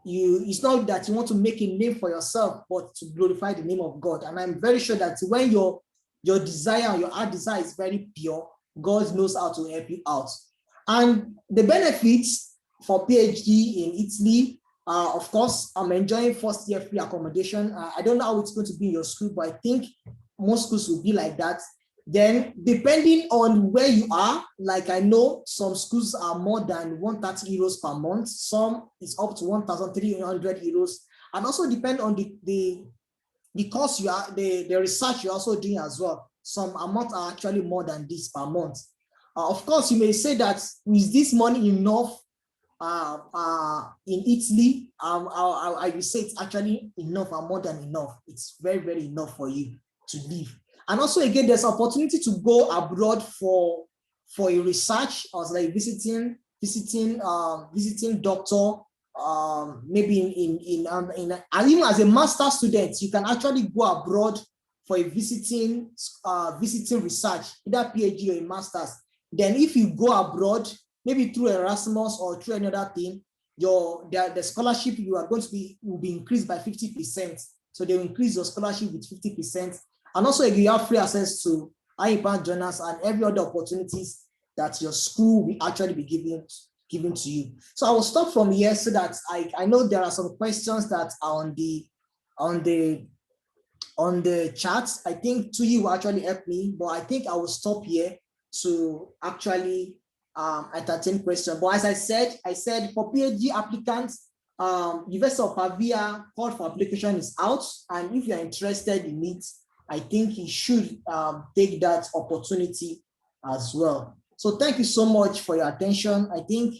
it's not that you want to make a name for yourself, but to glorify the name of God. And I'm very sure that when your desire, your heart desire is very pure, God knows how to help you out. And the benefits for PhD in Italy, of course, I'm enjoying first year free accommodation. I don't know how it's going to be in your school, but I think most schools will be like that. Then, depending on where you are, like I know some schools are more than 130 euros per month. Some is up to 1,300 euros. And also depend on the course you are, the research you're also doing as well. Some amounts are actually more than this per month. Of course, you may say that, is this money enough in Italy? I will say it's actually enough and more than enough. It's very, very enough for you to live. And also, again, there's opportunity to go abroad for a research, or like visiting doctor, maybe and even as a master student, you can actually go abroad for a visiting research, either PhD or a master's. Then if you go abroad, maybe through Erasmus or through another thing, the scholarship you are going to be will be increased by 50%. So they will increase your scholarship with 50%. And also, you have free access to high impact journals and every other opportunities that your school will actually be giving to you. So I will stop from here so that I know there are some questions that are on the chat. I think Tuyi will actually help me, but I think I will stop here to actually entertain questions. But as I said for PhD applicants, University of Pavia call for application is out, and if you're interested in it, I think you should take that opportunity as well. So thank you so much for your attention. I think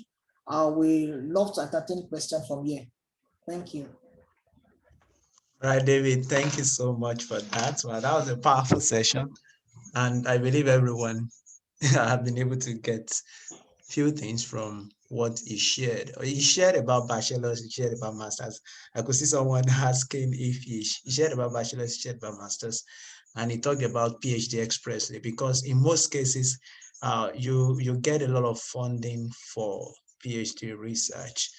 we love to entertain questions from here. Thank you. Right, David, thank you so much for that. Well, that was a powerful session. And I believe everyone have been able to get few things from what he shared. He shared about bachelor's, he shared about master's. I could see someone asking if he shared about bachelor's, he shared about master's, and he talked about PhD expressly, because in most cases, you get a lot of funding for PhD research.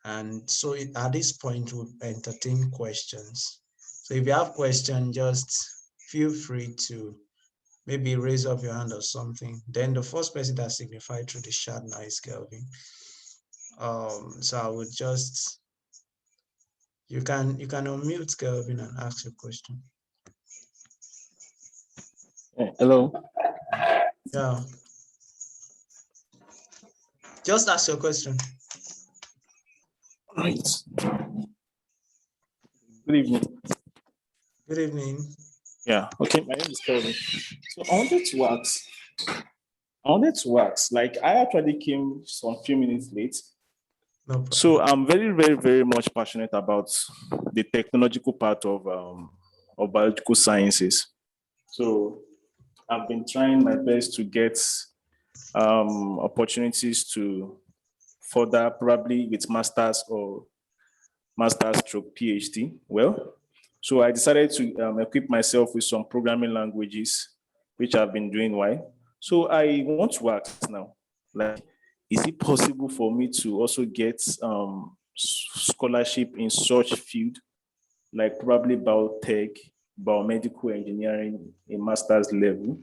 And so at this point, we'll entertain questions. So if you have questions, just feel free to maybe raise up your hand or something. Then the first person that signified through the chat now is Kelvin. So I would just You can unmute Kelvin and ask your question. Hello. Yeah. Just ask your question. Right. Good evening. Good evening. Yeah. Okay. My name is Kelvin. So I wanted to ask. Like I actually came some few minutes late. No problem. So I'm very, very, very much passionate about the technological part of biological sciences. So I've been trying my best to get opportunities to further, probably with master's stroke PhD. Well, so I decided to equip myself with some programming languages, which I've been doing while. So I want to ask now, like, is it possible for me to also get scholarship in such field, like probably biotech, biomedical engineering, a master's level?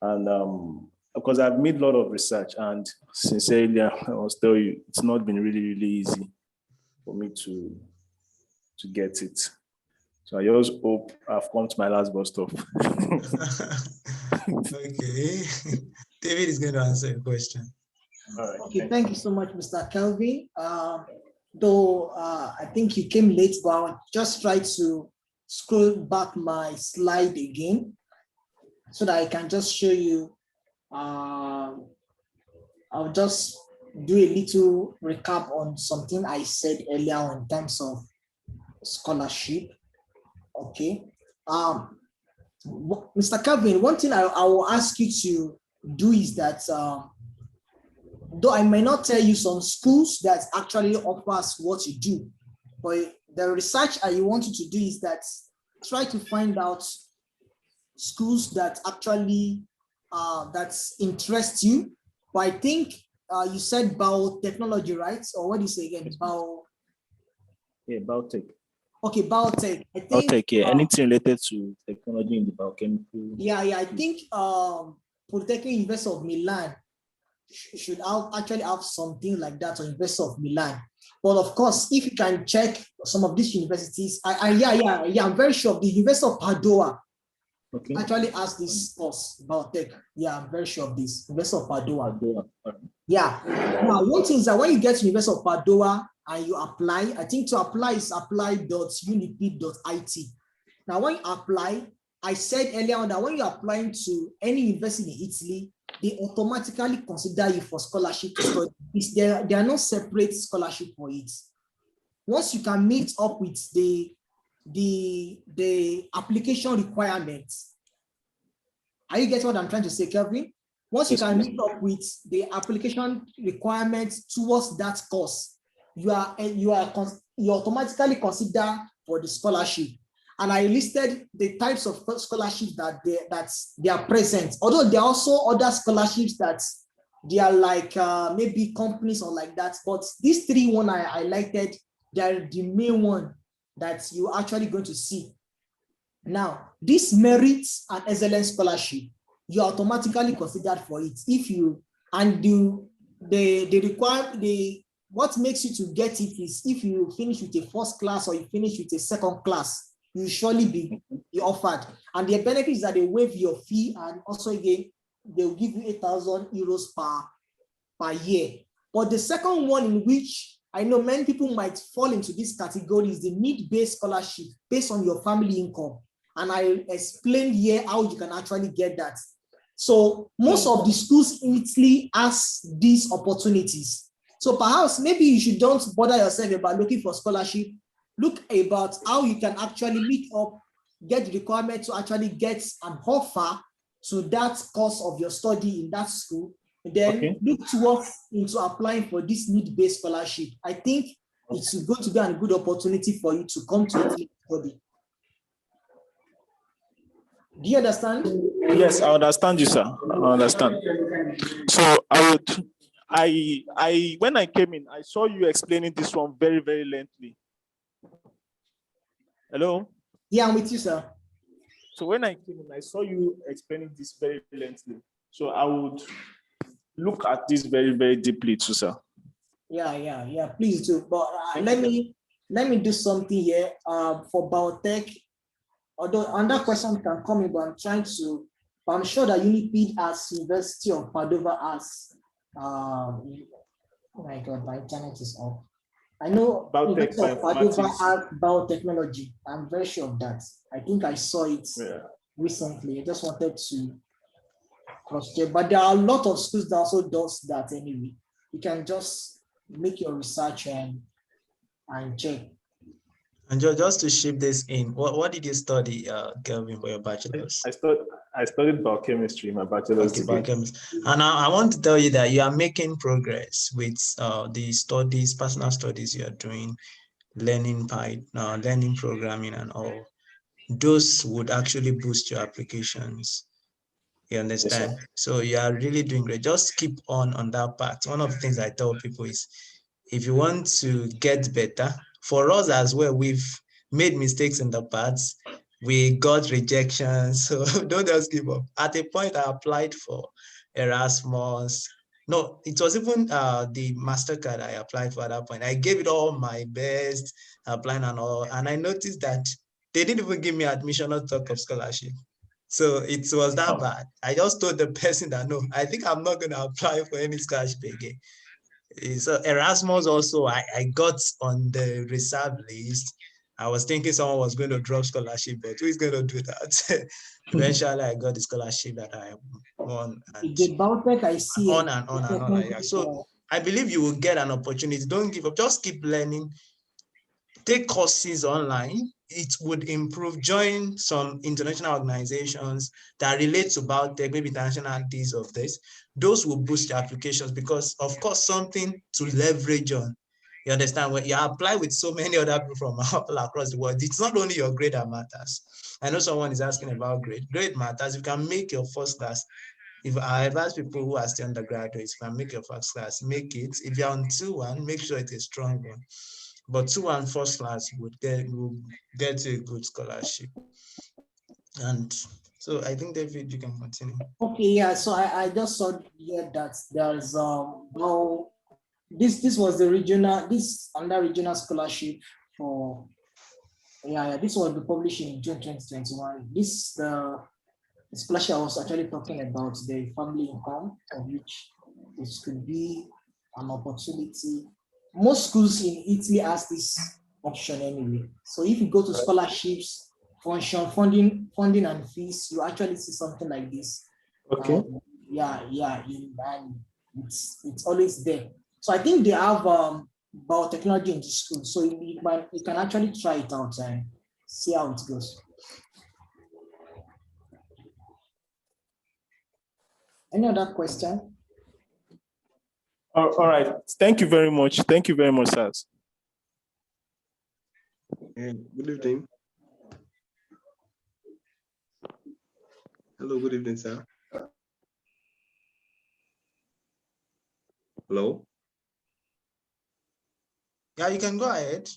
And because I've made a lot of research, and sincerely, I must tell you, it's not been really, really easy for me to get it. So I just hope I've come to my last bus stop. Okay. David is going to answer your question. All right. Okay, thank you so much, Mr. Kelvin. Though I think you came late, but I'll just try to scroll back my slide again so that I can just show you. I'll just do a little recap on something I said earlier on in terms of scholarship. Okay. Mr. Kelvin, one thing I will ask you to do is that though I may not tell you some schools that actually offers what you do, but the research I want you to do is that try to find out schools that actually that interest you. But I think you said biotechnology, right? Or what do you say again? Yeah, biotech. Okay, biotech. I think Biotech, yeah, anything related to technology in the biochemical. Yeah, I think Polytechnic University of Milan should actually have something like that, or University of Milan. But of course, if you can check some of these universities, I'm very sure the University of Padua actually has this course about tech. Yeah, I'm very sure of this. University of Padua. Yeah. Now, one thing is that when you get to University of Padua and you apply, I think to apply is apply.unip.it. Now, when you apply, I said earlier on that when you're applying to any university in Italy, they automatically consider you for scholarship to study. There are no separate scholarship for it. Once you can meet up with the application requirements, are you getting what I'm trying to say, Kelvin? Once you can meet up with the application requirements towards that course, you automatically consider for the scholarship. And I listed the types of scholarships that they are present. Although there are also other scholarships that they are like maybe companies or like that. But these three one I highlighted, they're the main one that you're actually going to see. Now, this merits and excellence scholarship, you're automatically considered for it. If you and what makes you to get it is if you finish with a first class or you finish with a second class, you surely be offered. And the benefit is that they waive your fee, and also again, they'll give you 8,000 euros per year. But the second one, in which I know many people might fall into this category, is the need-based scholarship based on your family income. And I explained here how you can actually get that. So most of the schools in Italy has these opportunities. So perhaps maybe you should don't bother yourself about looking for scholarship. Look about how you can actually meet up, get the requirement to actually get an offer to that course of your study in that school. And then look towards into applying for this need-based scholarship. I think it's going to be a good opportunity for you to come to Italy study. Do you understand? Yes, I understand you, sir. I understand. So when I came in, I saw you explaining this one very, very lengthily. Hello? Yeah, I'm with you, sir. So when I came in, I saw you explaining this very lengthily. So I would look at this very, very deeply too, sir. Yeah, please do. But let me let me do something here for biotech. Although another question can come in, but I'm sure that UNIPID as University of Padova as, oh my God, my internet is off. I know Biotech, University of Padova bioinformatics. has biotechnology. I'm very sure of that. I think I saw it Yeah. recently. I just wanted to cross-check, but there are a lot of schools that also does that anyway. You can just make your research and check. And just to ship this in, what did you study, Kelvin, for your bachelor's? I studied biochemistry in my bachelor's Okay, degree. biochemistry. And I want to tell you that you are making progress with the studies, personal studies you are doing, learning learning programming and all. Those would actually boost your applications. You understand? Yes, So you are really doing great. Just keep on that path. One of the things I tell people is, if you want to get better, for us as well, we've made mistakes in the past. We got rejections, so don't just give up. At a point, I applied for Erasmus. No, it was even the MasterCard I applied for at that point. I gave it all my best, applying and all, and I noticed that they didn't even give me admission or talk of scholarship. So it was that bad. I just told the person that, no, I think I'm not going to apply for any scholarship again. So Erasmus also, I got on the reserve list. I was thinking someone was going to drop scholarship, but who is going to do that? Eventually, I got the scholarship that I won, and The biotech I see on and on and on. Like that. So I believe you will get an opportunity. Don't give up. Just keep learning. Take courses online. It would improve. Join some international organizations that relate to biotech, maybe international days of this. Those will boost your applications because, of course, something to leverage on. You understand? When you apply with so many other people from all across the world, it's not only your grade that matters. I know someone is asking about grade. Grade matters. You can make your first class. If I advise people who are still undergraduates, you can make your first class, make it. If you're on 2-1, make sure it's a strong one. But 2 and first class will get a good scholarship. And so I think, David, you can continue. Okay, yeah. So I just saw here that there's this was the this under regional scholarship for this will be published in June 2021. This the scholarship I was actually talking about, the family income, of which it could be an opportunity. Most schools in Italy has this option anyway. So if you go to scholarships, funding and fees, you actually see something like this. Okay. And it's always there. So I think they have biotechnology in the school, so you can actually try it out and see how it goes. Any other question? All right. Thank you very much. Thank you very much, sir. Good evening. Hello, good evening, sir. Hello? Yeah, you can go ahead.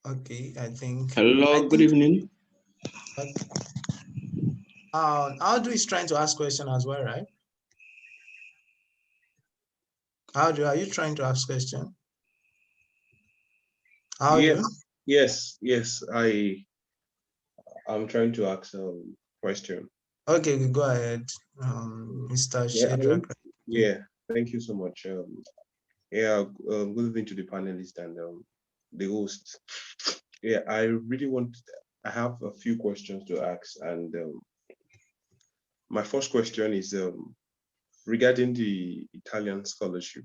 Okay, I think. Hello, good evening. Okay. Audrey is trying to ask question as well, right? Audrey, are you trying to ask question? Audrey? Yes. I'm trying to ask a question. Okay, we go ahead, Mr. Shedrack. Thank you so much. Good evening to the panelists and the host. I have a few questions to ask, and my first question is regarding the Italian scholarship.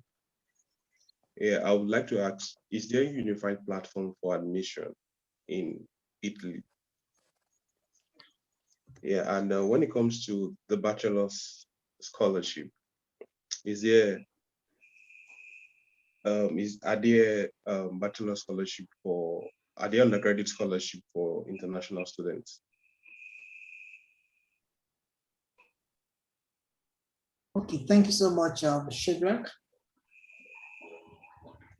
I would like to ask, is there a unified platform for admission in Italy? And when it comes to the bachelor's scholarship, are there bachelor scholarship are there undergraduate scholarship for international students? Okay, thank you so much, Shedrack.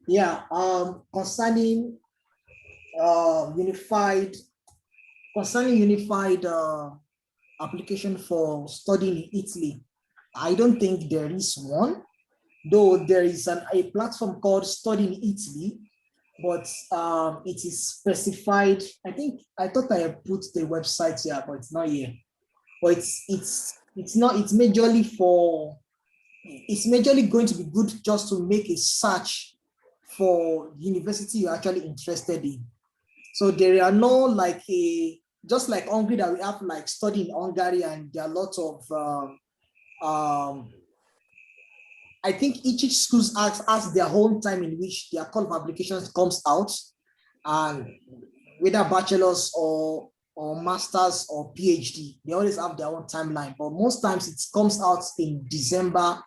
Yeah, concerning unified application for studying in Italy, I don't think there is one. though there is a platform called Study in Italy, but it is specified. I thought I had put the website here, but it's not here. But it's not. It's majorly going to be good just to make a search for university you're actually interested in. So there are no just like Hungary that we have like study in Hungary, and there are lots of I think each school has their own time in which their call of applications comes out, and whether bachelor's or master's or PhD, they always have their own timeline. But most times it comes out in December,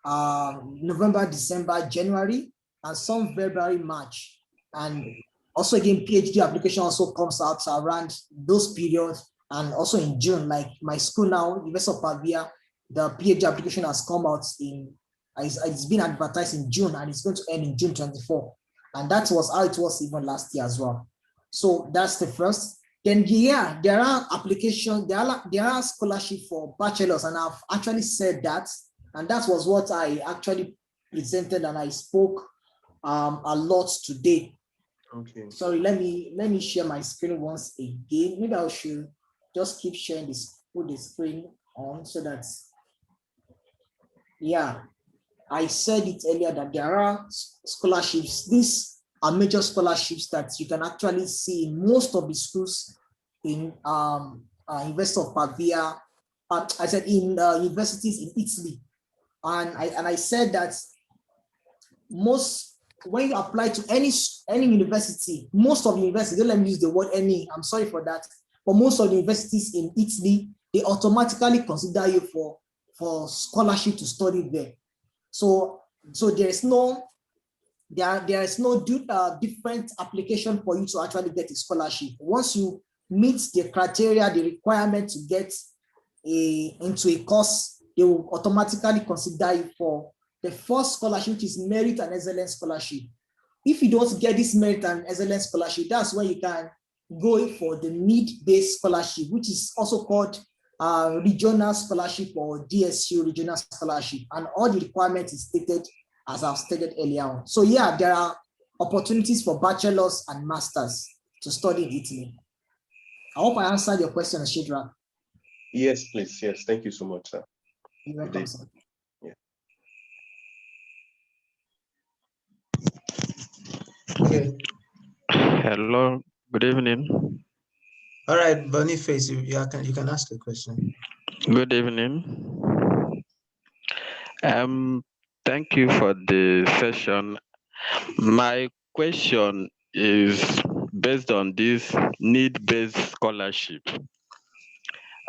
November, December, January, and some February, March. And also again, PhD application also comes out around those periods, and also in June. Like my school now, University of Pavia, the PhD application has come out it's been advertised in June, and it's going to end in June 24. And that was how it was even last year as well. So that's the first. Then yeah, there are applications, there are scholarship for bachelors, and I've actually said that, and that was what I actually presented, and I spoke a lot today. Okay. Sorry, let me share my screen once again. Maybe I should just keep sharing this, put the screen on so that, yeah, I said it earlier that there are scholarships. These are major scholarships that you can actually see in most of the schools in University of Pavia. I said in universities in Italy, and I said that when you apply to any university, most of the universities, don't let me use the word any, I'm sorry for that, but most of the universities in Italy, they automatically consider you for scholarship to study there. So there is no different application for you to actually get a scholarship. Once you meet the criteria, the requirement to get into a course, they will automatically consider you for the first scholarship, which is merit and excellence scholarship. If you don't get this merit and excellence scholarship, that's when you can go for the need-based scholarship, which is also called regional scholarship or DSU regional scholarship, and all the requirements is stated as I've stated earlier on. So yeah, there are opportunities for bachelors and masters to study in Italy. I hope I answered your question, Shidra. Yes, please. Yes, thank you so much, sir. You're welcome, sir. Yeah. Okay. Hello, good evening. All right, Boniface, you can ask a question. Good evening. Thank you for the session. My question is based on this need-based scholarship.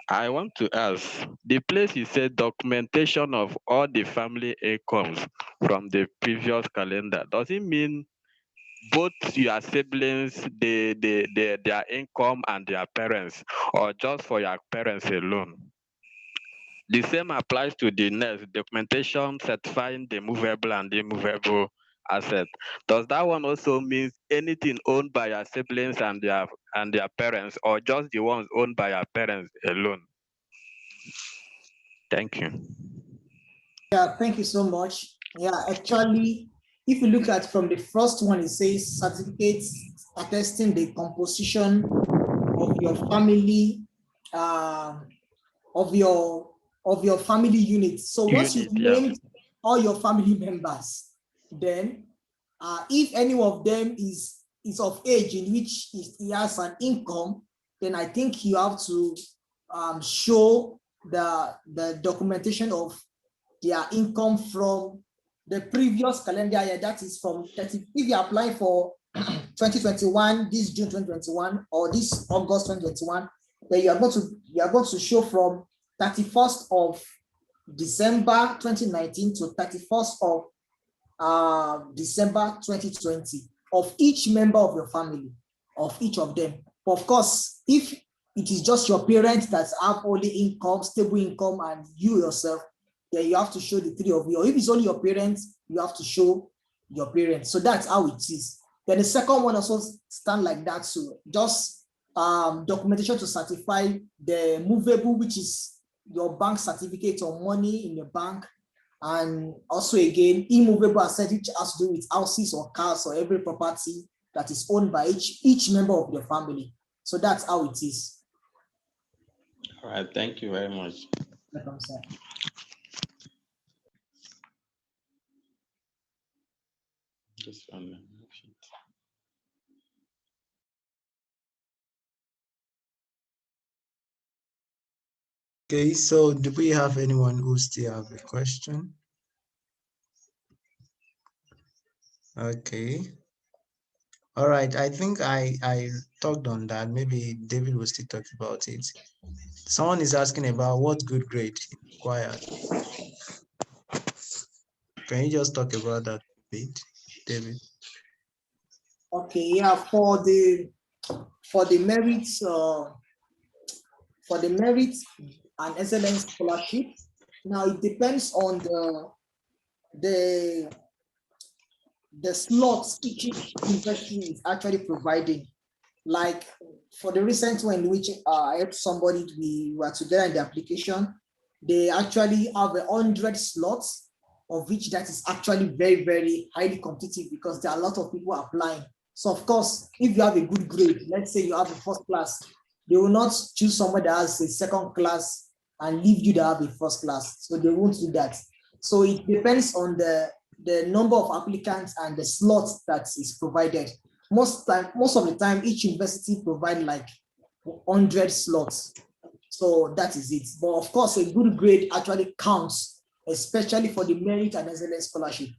I want to ask, the place you said documentation of all the family incomes from the previous calendar, does it mean both your siblings, their income and their parents, or just for your parents alone? The same applies to the next documentation certifying the movable and immovable asset. Does that one also mean anything owned by your siblings and their parents, or just the ones owned by your parents alone? Thank you. Yeah, thank you so much. Yeah, actually, if you look at from the first one, it says certificates attesting the composition of your family, of your family unit. So once you've named all your family members, then if any of them is of age in which he has an income, then I think you have to show the documentation of their income from the previous calendar year. That is from 30, if you apply for 2021, this June 2021 or this August 2021, then you are going to show from 31st of December 2019 to 31st of December 2020 of each member of your family, of each of them. But of course, if it is just your parents that have only income, stable income, and you yourself, then you have to show the three of you. Or if it's only your parents, you have to show your parents. So that's how it is. Then the second one also stand like that. So just documentation to certify the movable, which is your bank certificate or money in your bank, And also again, immovable asset, which has to do with houses or cars or every property that is owned by each member of your family. So that's how it is. All right, thank you very much. Welcome, sir. Just one. Okay, so do we have anyone who still have a question? Okay. All right, I think I talked on that. Maybe David will still talk about it. Someone is asking about what good grade is required. Can you just talk about that a bit, David? Okay, yeah, for the merits and excellence scholarship. Now it depends on the slots each university is actually providing. Like for the recent one in which I helped somebody, we were together in the application, they actually have 100 slots, of which that is actually very, very highly competitive because there are a lot of people applying. So of course, if you have a good grade, let's say you have a first class, they will not choose somebody that has a second class and leave you to have a first class. So they won't do that. So it depends on the number of applicants and the slots that is provided. Most of the time, each university provide like 100 slots. So that is it. But of course, a good grade actually counts, especially for the merit and excellence scholarship.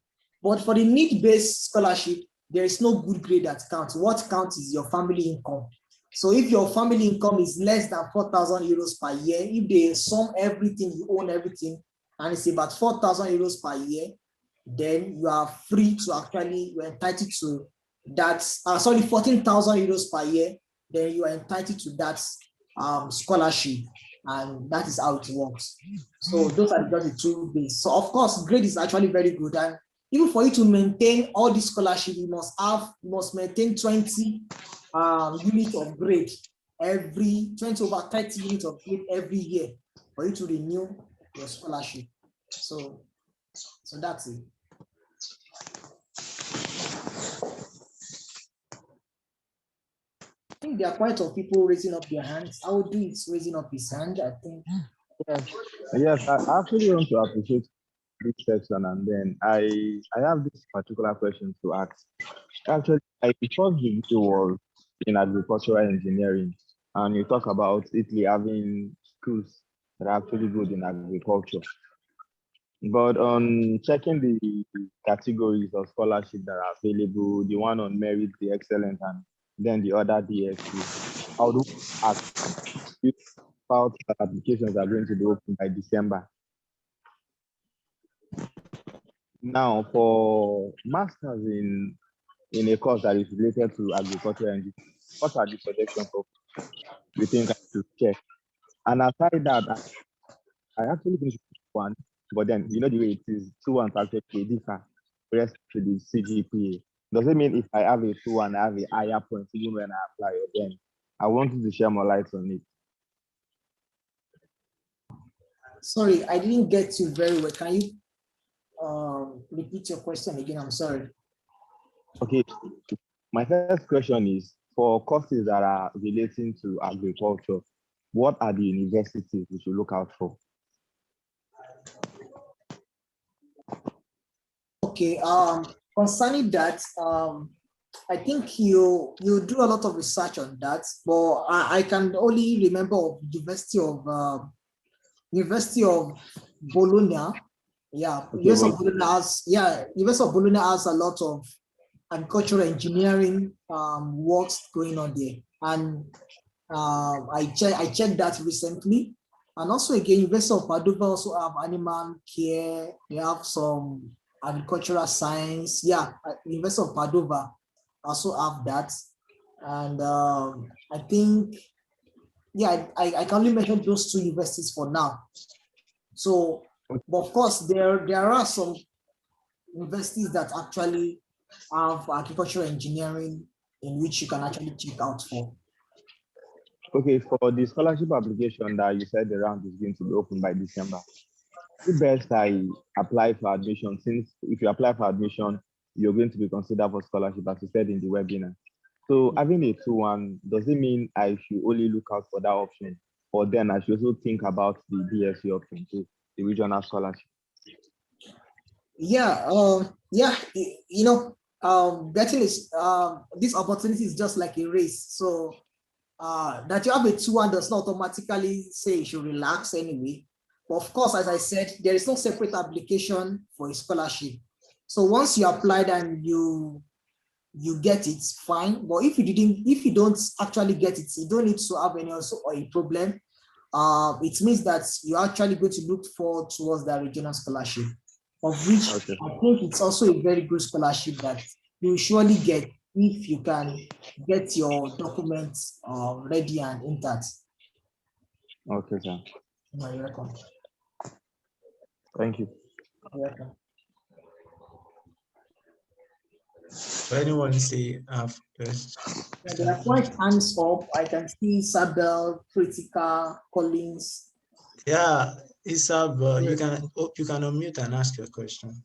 But for the need-based scholarship, there is no good grade that counts. What counts is your family income. So if your family income is less than 4,000 euros per year, if they sum everything, you own everything, and it's about 4,000 euros per year, then you are free to actually, you're entitled to that, 14,000 euros per year, then you are entitled to that scholarship, and that is how it works. So those are just the two ways. So of course, grade is actually very good, and even for you to maintain all this scholarship, you must maintain 20 units of grade every 20 over 30 units of grade every year for you to renew your scholarship. So that's it. I think there are quite of people raising up their hands. I would do it raising up his hand, I think. Yes, I actually want to appreciate this section, and then I have this particular question to ask. Actually, I thought the video was in agricultural engineering, and you talk about Italy having schools that are actually good in agriculture. But on checking the categories of scholarship that are available, the one on merit, the excellent, and then the other DSC, how do we ask if about applications are going to be open by December? Now, for masters in a course that is related to agriculture engineering, what are the projections of you think I should check? And aside that, I actually finished one, but then you know the way it is, 2-1 actually differ rest to the CGPA. Does it mean if I have a 2-1, I have a higher point even when I apply again? I wanted to share more light on it. Sorry, I didn't get you very well. Can you repeat your question again? I'm sorry. Okay, my first question is, for courses that are relating to agriculture, what are the universities we should look out for? Okay, concerning that, I think you do a lot of research on that, but I can only remember of University of Bologna. Yeah, Okay, University of Bologna has a lot of agricultural engineering works going on there, and I checked that recently. And also again, University of Padova also have animal care. They have some agricultural science. Yeah, University of Padova also have that. And I think, yeah, I can only mention those two universities for now. So, but of course, there are some universities that actually have agricultural engineering in which you can actually check out for. Okay, for the scholarship application that you said the round is going to be open by December, the best I apply for admission, since if you apply for admission, you're going to be considered for scholarship, as you said in the webinar. So having a 2-1, does it mean I should only look out for that option? Or then I should also think about the BSc option too, the regional scholarship? Yeah, getting this opportunity is just like a race. So that you have a 2-1 does not automatically say you should relax anyway. But of course, as I said, there is no separate application for a scholarship. So once you applied and you get it, fine. But if you don't actually get it, you don't need to have any also or a problem. It means that you're actually going to look forward towards that regional scholarship, of which Okay. I think it's also a very good scholarship that you surely get if you can get your documents ready and intact. Okay, sir. You're welcome. Thank you. You're welcome. Anyone say first? Yeah, there are quite hands up. I can see Isabel, Pritika, Collins. Yeah, Isab, you can unmute and ask your question.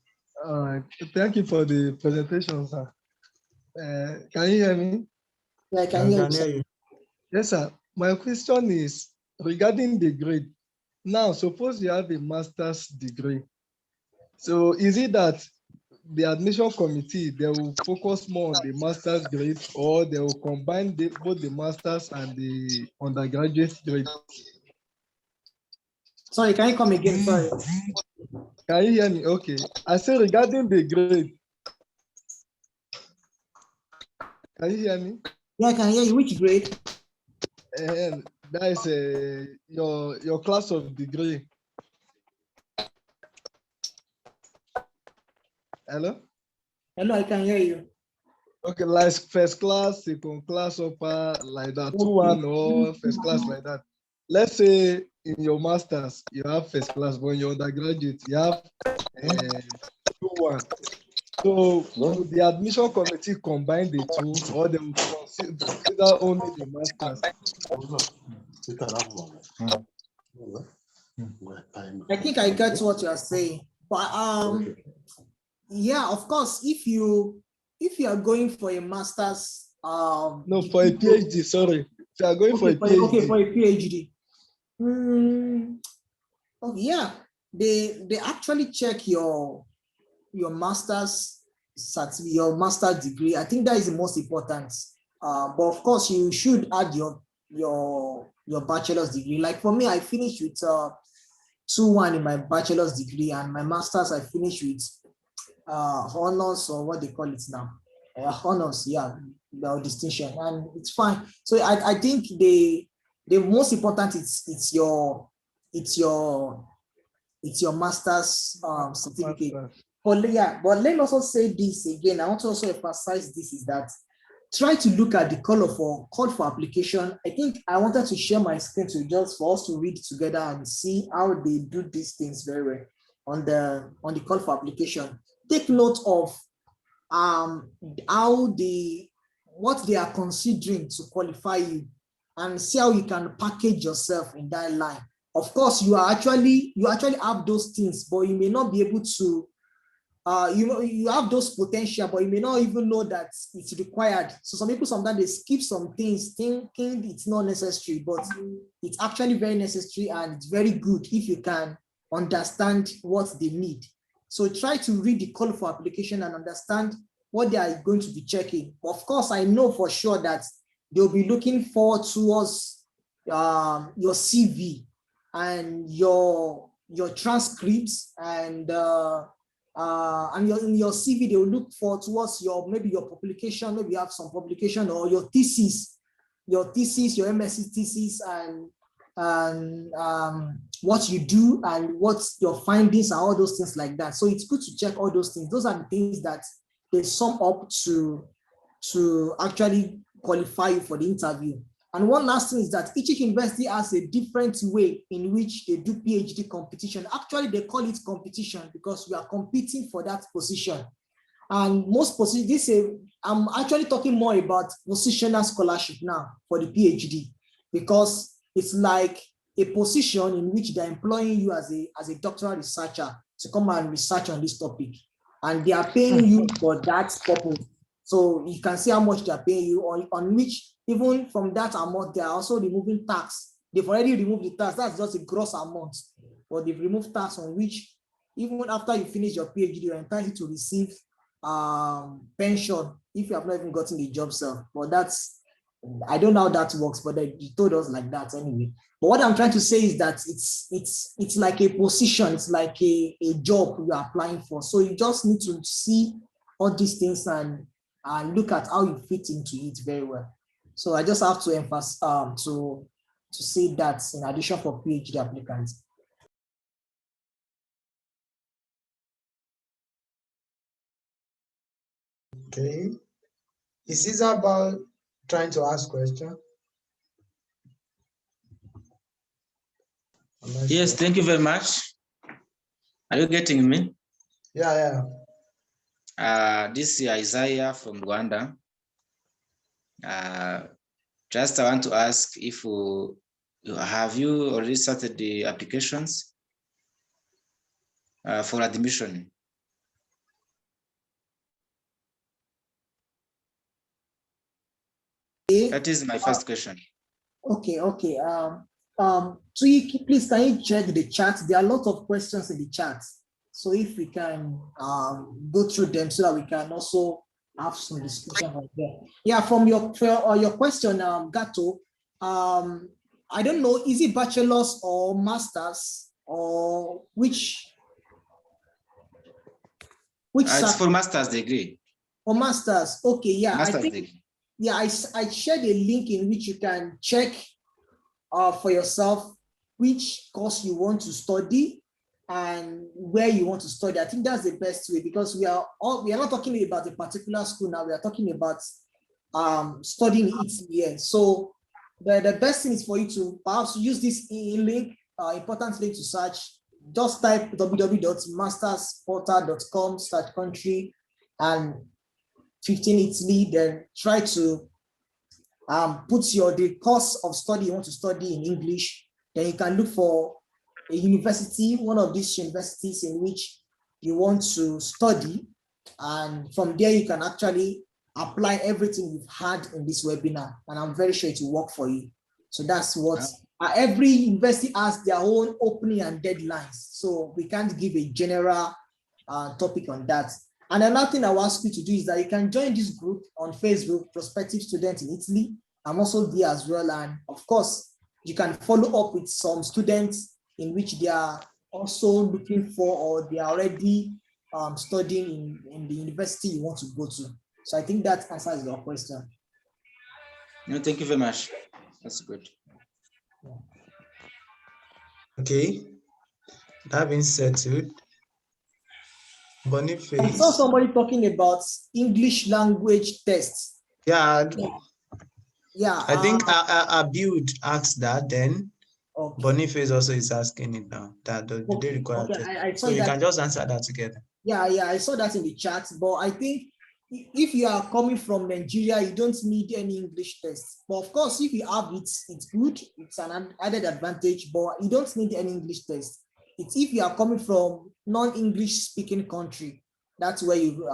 Thank you for the presentation, sir. Can you hear me? Yeah, I I can hear can you. hear you. Yes, sir. My question is regarding the grade. Now, suppose you have a master's degree. So is it that the admission committee, they will focus more on the master's grade, or they will combine both the master's and the undergraduate grade? Sorry, can you come again? Sorry. Can you hear me? Okay. I say regarding the grade. Can you hear me? Yeah, I can hear you. Which grade? And that is your class of degree. Hello? Hello, I can hear you. Okay, like first class, second class, upper, like that, 2-1 or first class like that. Let's say in your master's, you have first class, but in your undergraduate, you have 2-1. So will the admission committee combine the two, or they will consider only the master's? I think I get what you are saying, but yeah, of course, if you are going for a master's, No, for a PhD. Sorry, if you are going for a PhD. Okay, for a PhD. Oh yeah, they actually check your master's certificate, your master's degree. I think that is the most important. But of course, you should add your bachelor's degree. Like for me, I finished with 2-1 in my bachelor's degree, and my master's I finished with honors, or what they call it now, honors, yeah, the distinction, and it's fine. So I think the most important it's your master's certificate. But yeah, but let me also say this again. I want to also emphasize this is that try to look at the call for application. I think I wanted to share my screen to just for us to read together and see how they do these things very well on the call for application. Take note of what they are considering to qualify you, and see how you can package yourself in that line. Of course, you actually have those things, but you may not be able to. You have those potential, but you may not even know that it's required. So some people sometimes they skip some things thinking it's not necessary, but it's actually very necessary, and it's very good if you can understand what they need. So try to read the call for application and understand what they are going to be checking. Of course, I know for sure that they'll be looking forward towards your CV and your transcripts, and in your CV, they will look for towards maybe your publication, maybe you have some publication, or your thesis, your MSc thesis, and what you do and what's your findings and all those things like that. So it's good to check all those things. Those are the things that they sum up to actually qualify you for the interview. And one last thing is that each university has a different way in which they do PhD competition. Actually, they call it competition because we are competing for that position. And most positions, I'm actually talking more about positional scholarship now for the PhD, because it's like a position in which they're employing you as a doctoral researcher to come and research on this topic. And they are paying you for that purpose. So you can see how much they're paying you, on which even from that amount, they are also removing tax. They've already removed the tax. That's just a gross amount. But they've removed tax on which, even after you finish your PhD, you're entitled to receive pension if you have not even gotten the job self. But that's, I don't know how that works, but they told us like that anyway. But what I'm trying to say is that it's like a position, it's like a job you are applying for. So you just need to see all these things and look at how you fit into it very well. So I just have to emphasize to say that in addition for PhD applicants. Okay. Is this about trying to ask question? Yes, Sure. thank you very much. Are you getting me? Yeah. This is Isaiah from Rwanda. Just I want to ask if have you already started the applications for admission? That is my first question. Okay. Tweak, please can you check the chat? There are a lot of questions in the chat. So if we can go through them so that we can also have some discussion on there. Yeah, from your question, Gato, I don't know, is it bachelor's or master's or which? It's for master's degree. Or master's, okay, yeah. Master's I think degree. yeah, I shared a link in which you can check for yourself which course you want to study and where you want to study. I think that's the best way, because we are not talking about a particular school now. We are talking about studying it here. So the best thing is for you to perhaps use this link, important link to search. Just type www.mastersportal.com/country and 15 Italy, then try to put the course of study you want to study in English. Then you can look for a university, one of these universities in which you want to study. And from there, you can actually apply everything you've had in this webinar. And I'm very sure it will work for you. So that's what every university has their own opening and deadlines. So we can't give a general topic on that. And another thing I will ask you to do is that you can join this group on Facebook, Prospective Students in Italy. I'm also there as well. And of course, you can follow up with some students in which they are also looking for, or they are already studying in the university you want to go to. So I think that answers your question. No, thank you very much. That's good. Okay. That being settled, Boniface. I saw somebody talking about English language tests. Yeah. Yeah. I think Abud asked that then. Okay. Boniface also is asking it now. That do they require test? So you can just answer that together. Yeah, I saw that in the chat. But I think if you are coming from Nigeria, you don't need any English test. But of course, if you have it, it's good. It's an added advantage, but you don't need any English test. It's if you are coming from non-English speaking country, that's where you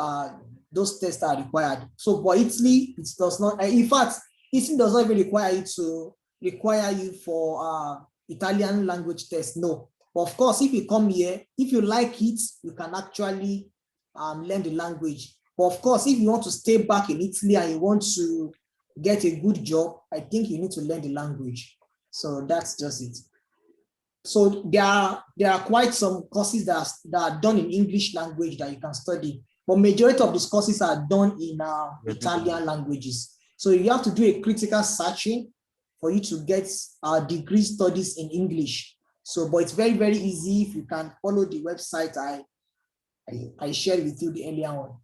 those tests are required. So for Italy, it does not. In fact, Italy does not even require you for Italian language test. No. But of course, if you come here, if you like it, you can actually learn the language. But of course, if you want to stay back in Italy and you want to get a good job, I think you need to learn the language. So that's just it. So there are quite some courses that are done in English language that you can study, but majority of these courses are done in Italian languages. So you have to do a critical searching for you to get degree studies in English. So, but it's very, very easy if you can follow the website I shared with you the earlier one.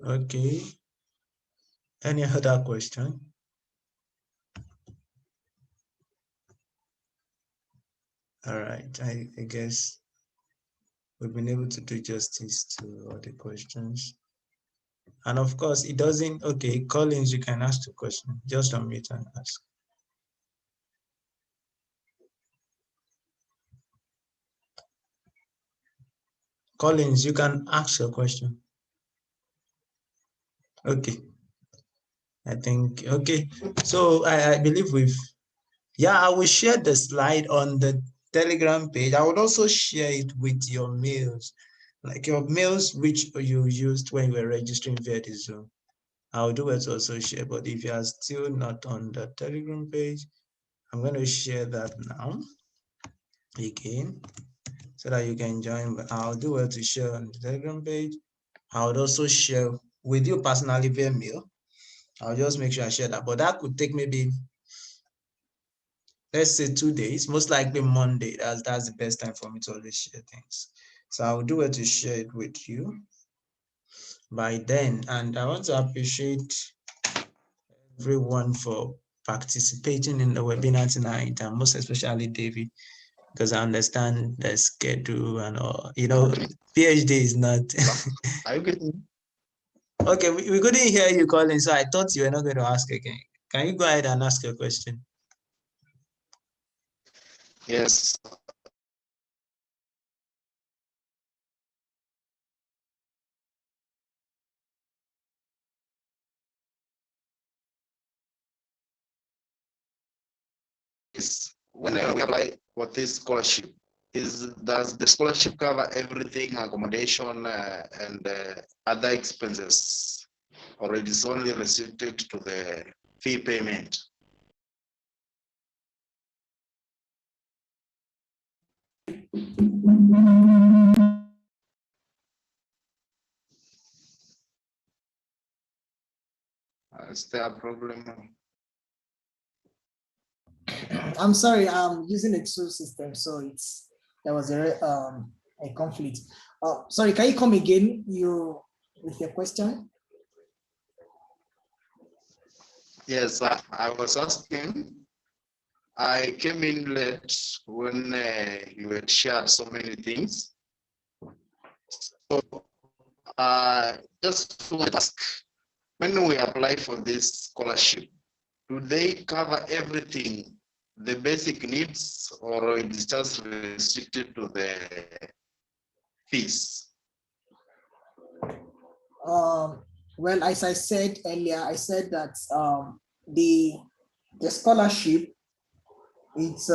Okay. Any other question? All right, I guess we've been able to do justice to all the questions. And of course, it doesn't, okay, Collins, you can ask the question. Just unmute and ask. Collins, you can ask your question. Okay. I think, okay. So I believe I will share the slide on the Telegram page. I would also share it with your mails, like your mails which you used when you were registering via the Zoom. I'll do it to also share, but if you are still not on the Telegram page, I'm going to share that now again so that you can join. But I'll do it to share on the Telegram page. I would also share with you personally via mail. I'll just make sure I share that, but that could take maybe, let's say 2 days, most likely Monday. That's the best time for me to always share things. So I'll do it to share it with you by then. And I want to appreciate everyone for participating in the webinar tonight, and most especially David, because I understand the schedule and all. You know, PhD is not. Are you getting? Okay, we couldn't hear you calling, so I thought you were not going to ask again. Can you go ahead and ask your question? Yes. When we apply for this scholarship, does the scholarship cover everything, accommodation and other expenses, or it is only restricted to the fee payment? Is there a problem? I'm sorry, I'm using a two system, so there was a conflict. Sorry, can you come again with your question? Yes, I was asking. I came in late when you had shared so many things. So just want to ask, when we apply for this scholarship, do they cover everything, the basic needs, or it is just restricted to the fees? Well, as I said earlier, I said that the scholarship, it's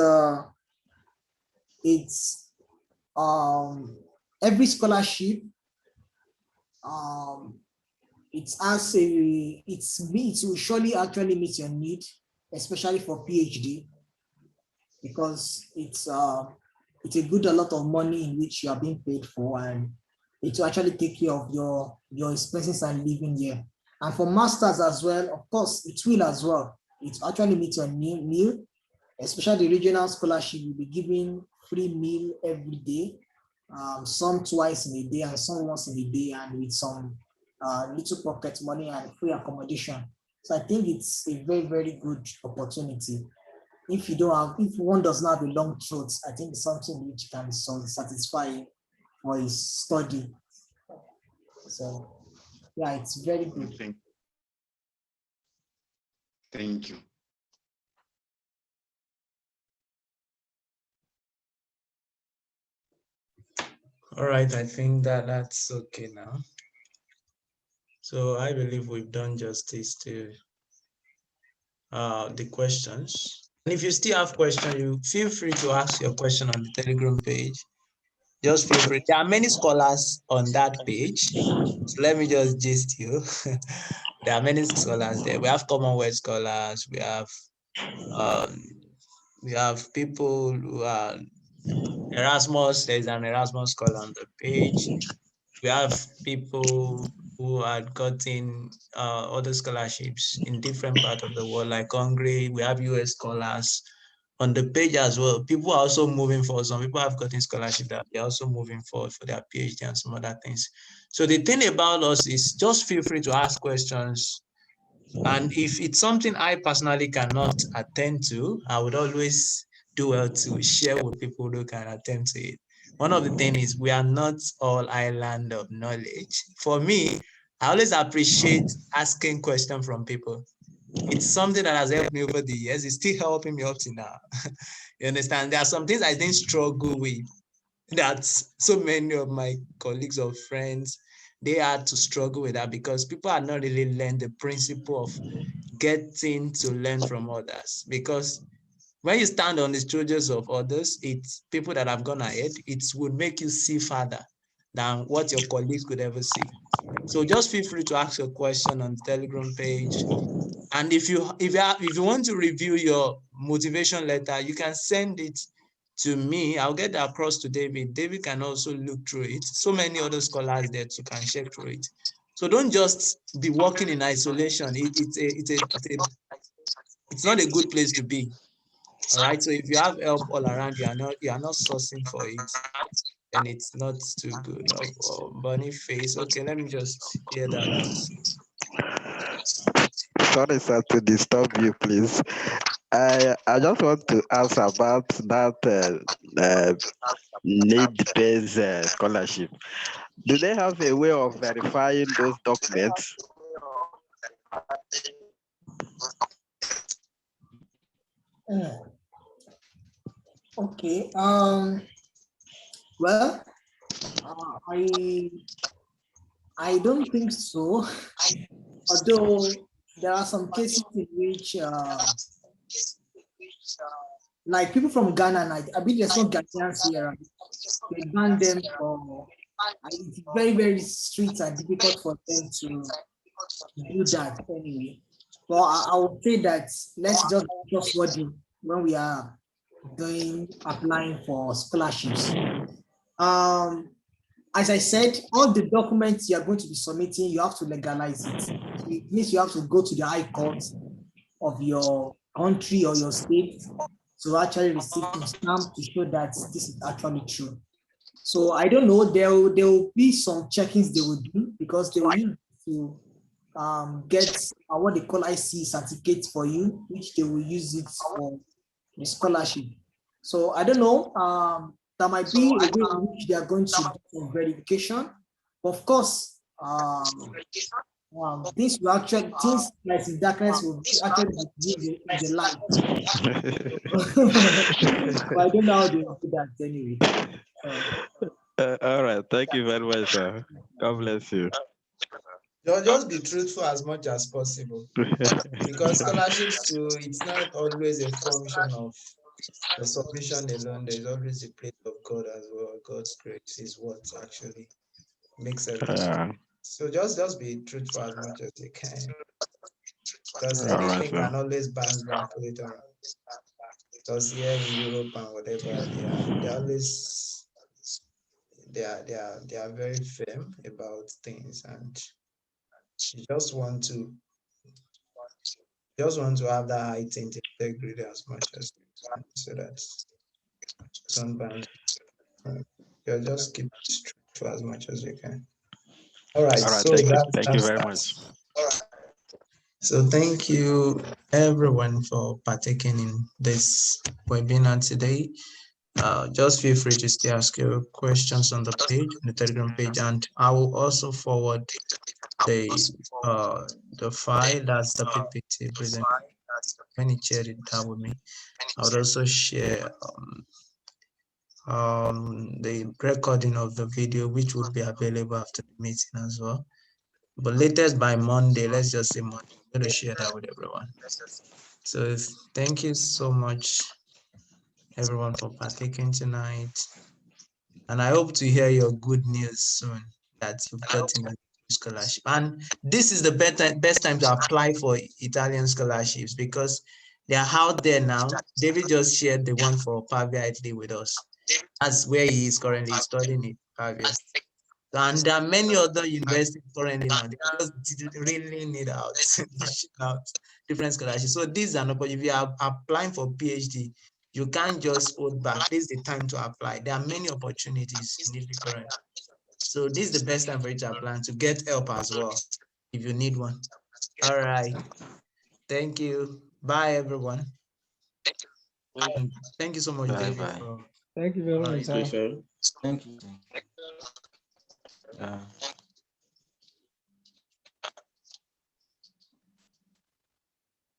every scholarship, it will surely actually meet your need, especially for PhD, because it's a good a lot of money in which you are being paid for, and it will actually take care of your expenses and living here. And for masters as well, of course, it will as well. It actually meets your meal, especially the regional scholarship. You'll be giving free meal every day, some twice in a day and some once in a day, and with some little pocket money and free accommodation. So I think it's a very, very good opportunity. If one does not have a long throat, I think it's something which can satisfy for his study. So yeah, it's very good. Thank you. All right, I think that's okay now. So I believe we've done justice to the questions. And if you still have questions, you feel free to ask your question on the Telegram page. Just feel free. There are many scholars on that page. So let me just gist you. There are many scholars there. We have Commonwealth scholars. We have people who are Erasmus. There's an Erasmus scholar on the page. We have people who had gotten other scholarships in different parts of the world, like Hungary. We have US scholars on the page as well, people are also moving forward. Some people have gotten scholarship that they're also moving forward for their PhD and some other things. So the thing about us is just feel free to ask questions. And if it's something I personally cannot attend to, I would always do well to share with people who can attend to it. One of the things is we are not all island of knowledge. For me, I always appreciate asking questions from people. It's something that has helped me over the years. It's still helping me up to now. You understand? There are some things I didn't struggle with that so many of my colleagues or friends, they had to struggle with that because people had not really learned the principle of getting to learn from others. Because when you stand on the shoulders of others, it's people that have gone ahead, it would make you see further than what your colleagues could ever see. So just feel free to ask a question on the Telegram page. And if you want to review your motivation letter, you can send it to me. I'll get that across to David. David can also look through it. So many other scholars there too can check through it. So don't just be working in isolation. It's not a good place to be. All right. So if you have help all around, you are not sourcing for it, and it's not too good. Bunny face. Okay, let me just hear that out. Sorry, sir, to disturb you, please. I just want to ask about that need-based scholarship. Do they have a way of verifying those documents? Okay. Well, I don't think so. Although there are some cases in which, like people from Ghana, and I believe there's no Ghanaians here, right? They ban them for. It's very, very strict and difficult for them to do that anyway. But I would say that let's just be trustworthy when we are applying for scholarships. As I said, all the documents you are going to be submitting, you have to legalize it. So it means you have to go to the high court of your country or your state to actually receive some stamp to show that this is actually true. So I don't know, there will be some checkings they will do because they will use to get what they call IC certificate for you, which they will use it for the scholarship. So I don't know, there might be a way in which they are going to do some verification. Of course, things like in darkness will actually be in the light. But I don't know how they will do that anyway. All right. Thank you very much, sir. God bless you. Just be truthful as much as possible. Because scholarships too, it's not always a function of the submission alone. There's always a place of God as well. God's grace is what actually makes everything. So just be truthful as much as you can. Because anything can always bounce back later on. Because here in Europe and whatever, they are very firm about things, and you just want to have that heightened integrity as much as you can, so that don't bounce. You just keep it straight for as much as you can. All right. So thank you very much. So thank you everyone for partaking in this webinar today. Just feel free to still ask your questions on the page, on the Telegram page, and I will also forward the file, that's the PPT presentation. When you share it down with me, I would also share the recording of the video, which would be available after the meeting as well. But latest by Monday, let's just say Monday, I'm going to share that with everyone. So thank you so much, everyone, for partaking tonight. And I hope to hear your good news soon that you've gotten a scholarship. And this is the best time to apply for Italian scholarships because they are out there now. David just shared the one for Pavia Italy with us. That's where he is currently studying in Pavia. And there are many other universities currently now. They just really need out different scholarships. So this is an opportunity. If you are applying for PhD, You can't just hold back. This is the time to apply. There are many opportunities in the current. So this is the best time for you to apply and to get help as well if you need one. All right. Thank you. Bye, everyone. Thank you so much, Bye David. bye. Thank you very much, sir. Appreciate it. Thank you. Yeah.